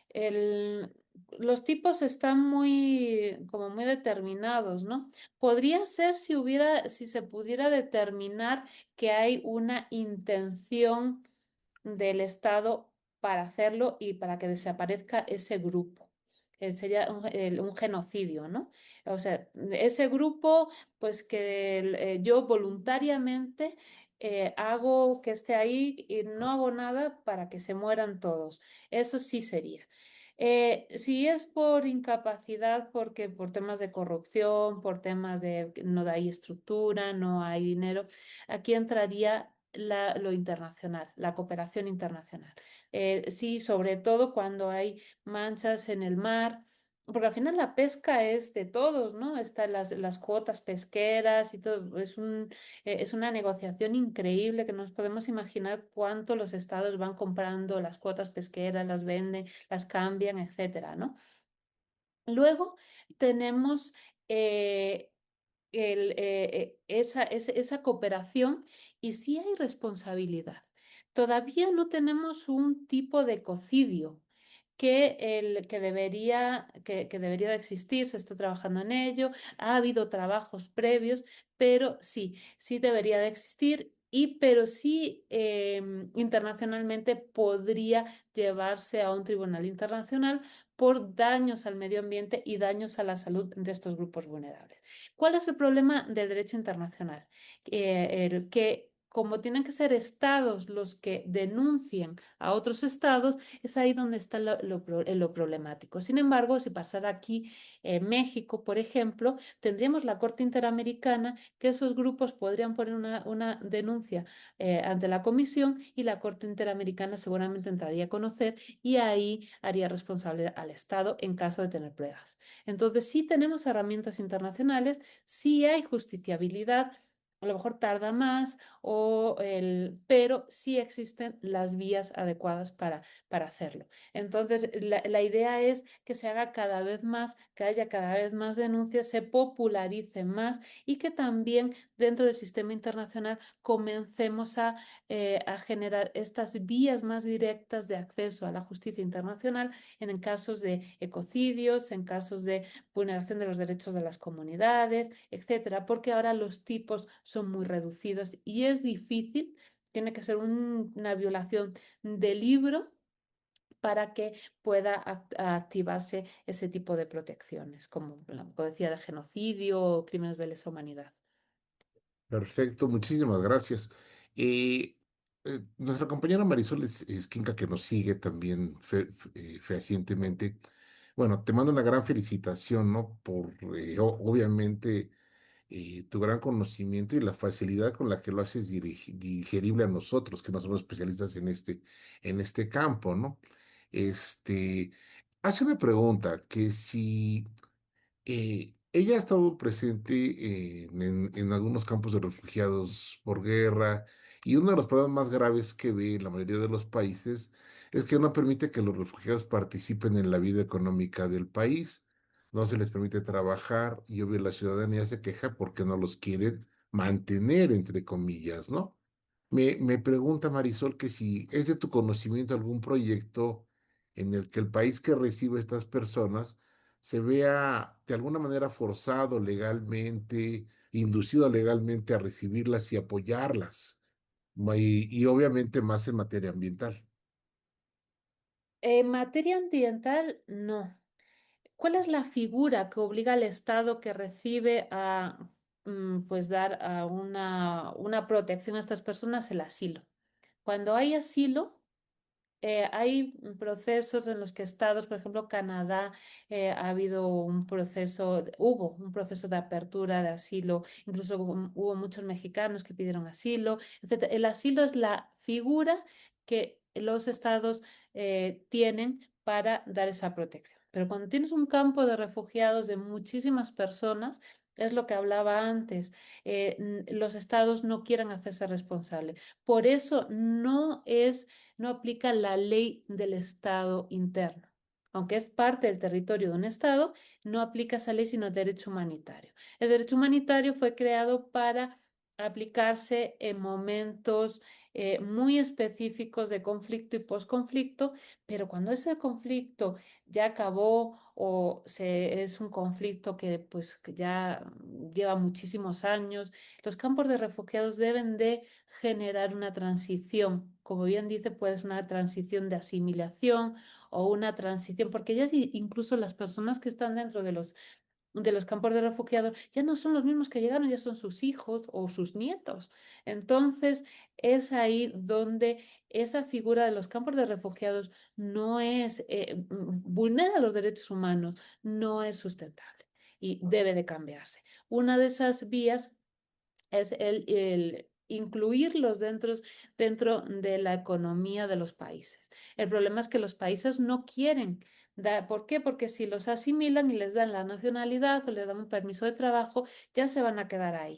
el- los tipos están muy, como muy determinados, ¿no? Podría ser si se pudiera determinar que hay una intención del Estado para hacerlo y para que desaparezca ese grupo. Sería un genocidio, ¿no? O sea, ese grupo, pues que yo voluntariamente hago que esté ahí y no hago nada para que se mueran todos. Eso sí sería. Si es por incapacidad, porque por temas de corrupción, por temas de que no hay estructura, no hay dinero, aquí entraría lo internacional, la cooperación internacional. Sí, sobre todo cuando hay manchas en el mar, porque al final la pesca es de todos, ¿no? Están las cuotas pesqueras y todo. Es una negociación increíble que no nos podemos imaginar cuánto los estados van comprando las cuotas pesqueras, las venden, las cambian, etcétera, ¿no? Luego tenemos eh, esa cooperación y sí hay responsabilidad. Todavía no tenemos un tipo de ecocidio que debería de existir, se está trabajando en ello, ha habido trabajos previos, pero sí debería de existir. Pero sí internacionalmente podría llevarse a un tribunal internacional por daños al medio ambiente y daños a la salud de estos grupos vulnerables. ¿Cuál es el problema del derecho internacional? El que como tienen que ser estados los que denuncien a otros estados, es ahí donde está lo problemático. Sin embargo, si pasara aquí en México, por ejemplo, tendríamos la Corte Interamericana que esos grupos podrían poner una denuncia ante la Comisión y la Corte Interamericana seguramente entraría a conocer y ahí haría responsable al Estado en caso de tener pruebas. Entonces, sí tenemos herramientas internacionales, sí hay justiciabilidad. A lo mejor tarda más, pero sí existen las vías adecuadas para hacerlo. Entonces, la idea es que se haga cada vez más, que haya cada vez más denuncias, se popularice más y que también dentro del sistema internacional comencemos a generar estas vías más directas de acceso a la justicia internacional en casos de ecocidios, en casos de vulneración de los derechos de las comunidades, etcétera, porque ahora los tipos son muy reducidos y es difícil, tiene que ser una violación de libro para que pueda activarse ese tipo de protecciones, como decía, de genocidio o crímenes de lesa humanidad. Perfecto, muchísimas gracias. Eh, Nuestra compañera Marisol Esquinca, que nos sigue también fehacientemente, bueno, te mando una gran felicitación, ¿no? Por, obviamente, tu gran conocimiento y la facilidad con la que lo haces digerible a nosotros, que no somos especialistas en este campo, ¿no? Este, hace una pregunta, que si ella ha estado presente en algunos campos de refugiados por guerra y uno de los problemas más graves que ve en la mayoría de los países es que no permite que los refugiados participen en la vida económica del país, no se les permite trabajar y obvio la ciudadanía se queja porque no los quieren mantener, entre comillas, ¿no? Me pregunta Marisol que si es de tu conocimiento algún proyecto en el que el país que recibe a estas personas se vea de alguna manera forzado legalmente, inducido legalmente a recibirlas y apoyarlas, y obviamente más en materia ambiental. En materia ambiental, no. ¿Cuál es la figura que obliga al Estado que recibe a pues dar a una protección a estas personas? El asilo. Cuando hay asilo, hay procesos en los que estados, por ejemplo, Canadá, hubo un proceso de apertura de asilo, incluso hubo muchos mexicanos que pidieron asilo, etcétera. El asilo es la figura que los estados tienen para dar esa protección. Pero cuando tienes un campo de refugiados de muchísimas personas, es lo que hablaba antes, los estados no quieren hacerse responsables. Por eso no aplica la ley del Estado interno. aunque es parte del territorio de un Estado, no aplica esa ley sino el derecho humanitario. El derecho humanitario fue creado para aplicarse en momentos muy específicos de conflicto y posconflicto, pero cuando ese conflicto ya acabó es un conflicto que pues que ya lleva muchísimos años, los campos de refugiados deben de generar una transición. Como bien dice, puede ser una transición de asimilación o una transición, porque ya incluso las personas que están dentro de los campos de refugiados ya no son los mismos que llegaron, ya son sus hijos o sus nietos. Entonces, es ahí donde esa figura de los campos de refugiados no es, vulnera los derechos humanos, no es sustentable y debe de cambiarse. Una de esas vías es el incluirlos dentro de la economía de los países. El problema es que los países no quieren dar, ¿por qué? Porque si los asimilan y les dan la nacionalidad o les dan un permiso de trabajo, ya se van a quedar ahí.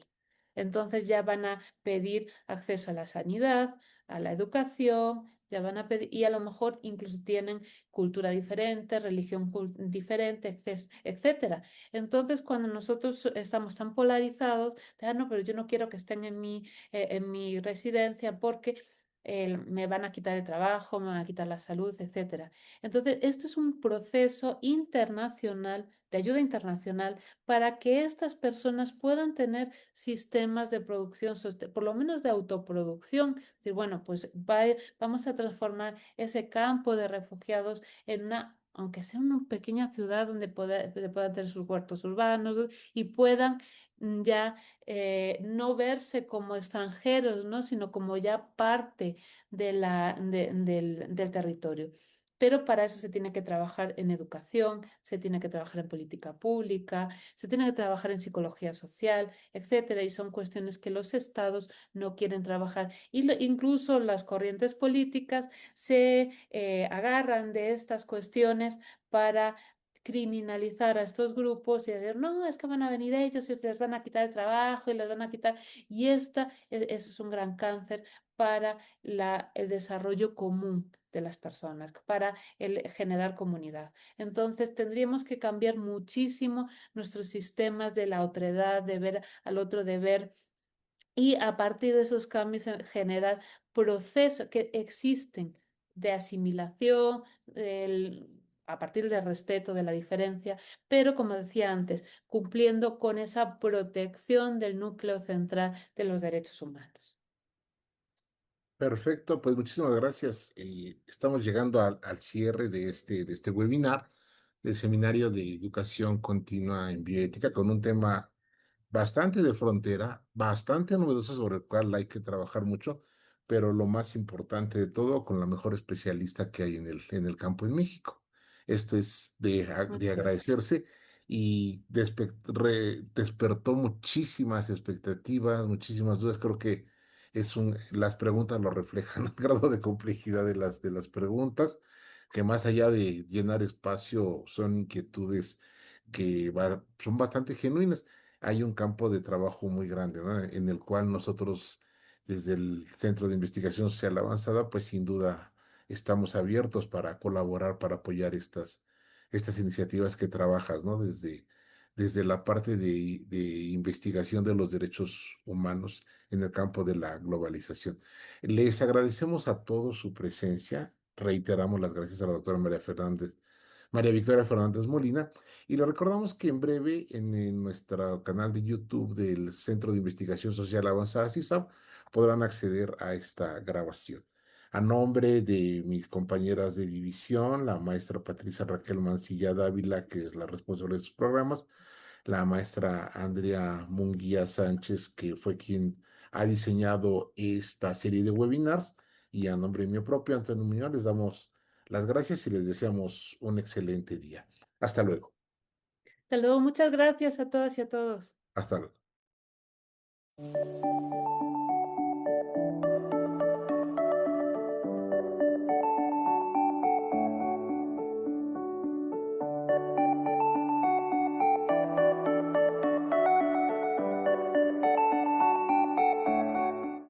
Entonces ya van a pedir acceso a la sanidad, a la educación, ya van a pedir, y a lo mejor incluso tienen cultura diferente, religión diferente, etcétera. Entonces, cuando nosotros estamos tan polarizados, no, pero yo no quiero que estén en mi residencia porque me van a quitar el trabajo, me van a quitar la salud, etcétera. Entonces, esto es un proceso internacional, de ayuda internacional, para que estas personas puedan tener sistemas de producción, por lo menos de autoproducción. Es decir, bueno, pues vamos a transformar ese campo de refugiados en una, aunque sea una pequeña ciudad donde puedan tener sus huertos urbanos y puedan ya no verse como extranjeros, ¿no? Sino como ya parte del territorio. Pero para eso se tiene que trabajar en educación, se tiene que trabajar en política pública, se tiene que trabajar en psicología social, etcétera. Y son cuestiones que los estados no quieren trabajar. Y incluso las corrientes políticas se agarran de estas cuestiones para criminalizar a estos grupos y decir, no, es que van a venir ellos y les van a quitar el trabajo y les van a quitar. Y eso es un gran cáncer para el desarrollo común de las personas, para el generar comunidad. Entonces, tendríamos que cambiar muchísimo nuestros sistemas de la otredad, de ver al otro, de ver y a partir de esos cambios generar procesos que existen de asimilación, a partir del respeto de la diferencia, pero como decía antes, cumpliendo con esa protección del núcleo central de los derechos humanos. Perfecto, pues muchísimas gracias. Estamos llegando al cierre de este webinar del Seminario de Educación Continua en Bioética con un tema bastante de frontera, bastante novedoso sobre el cual hay que trabajar mucho, pero lo más importante de todo, con la mejor especialista que hay en el campo en México. Esto es de Muchas gracias. agradecerse y despertó muchísimas expectativas, muchísimas dudas. Creo que las preguntas lo reflejan, el grado de complejidad de las preguntas, que más allá de llenar espacio, son inquietudes son bastante genuinas. Hay un campo de trabajo muy grande, ¿no? En el cual nosotros, desde el Centro de Investigación Social Avanzada, pues sin duda estamos abiertos para colaborar, para apoyar estas iniciativas que trabajas, ¿no? Desde la parte de investigación de los derechos humanos en el campo de la globalización. Les agradecemos a todos su presencia. Reiteramos las gracias a la doctora María Victoria Fernández Molina, y le recordamos que en breve en nuestro canal de YouTube del Centro de Investigación Social Avanzada CISAP podrán acceder a esta grabación. A nombre de mis compañeras de división, la maestra Patricia Raquel Mancilla Dávila, que es la responsable de sus programas, la maestra Andrea Munguía Sánchez, que fue quien ha diseñado esta serie de webinars, y a nombre mío propio, Antonio Muñoz, les damos las gracias y les deseamos un excelente día. Hasta luego. Hasta luego, muchas gracias a todas y a todos. Hasta luego.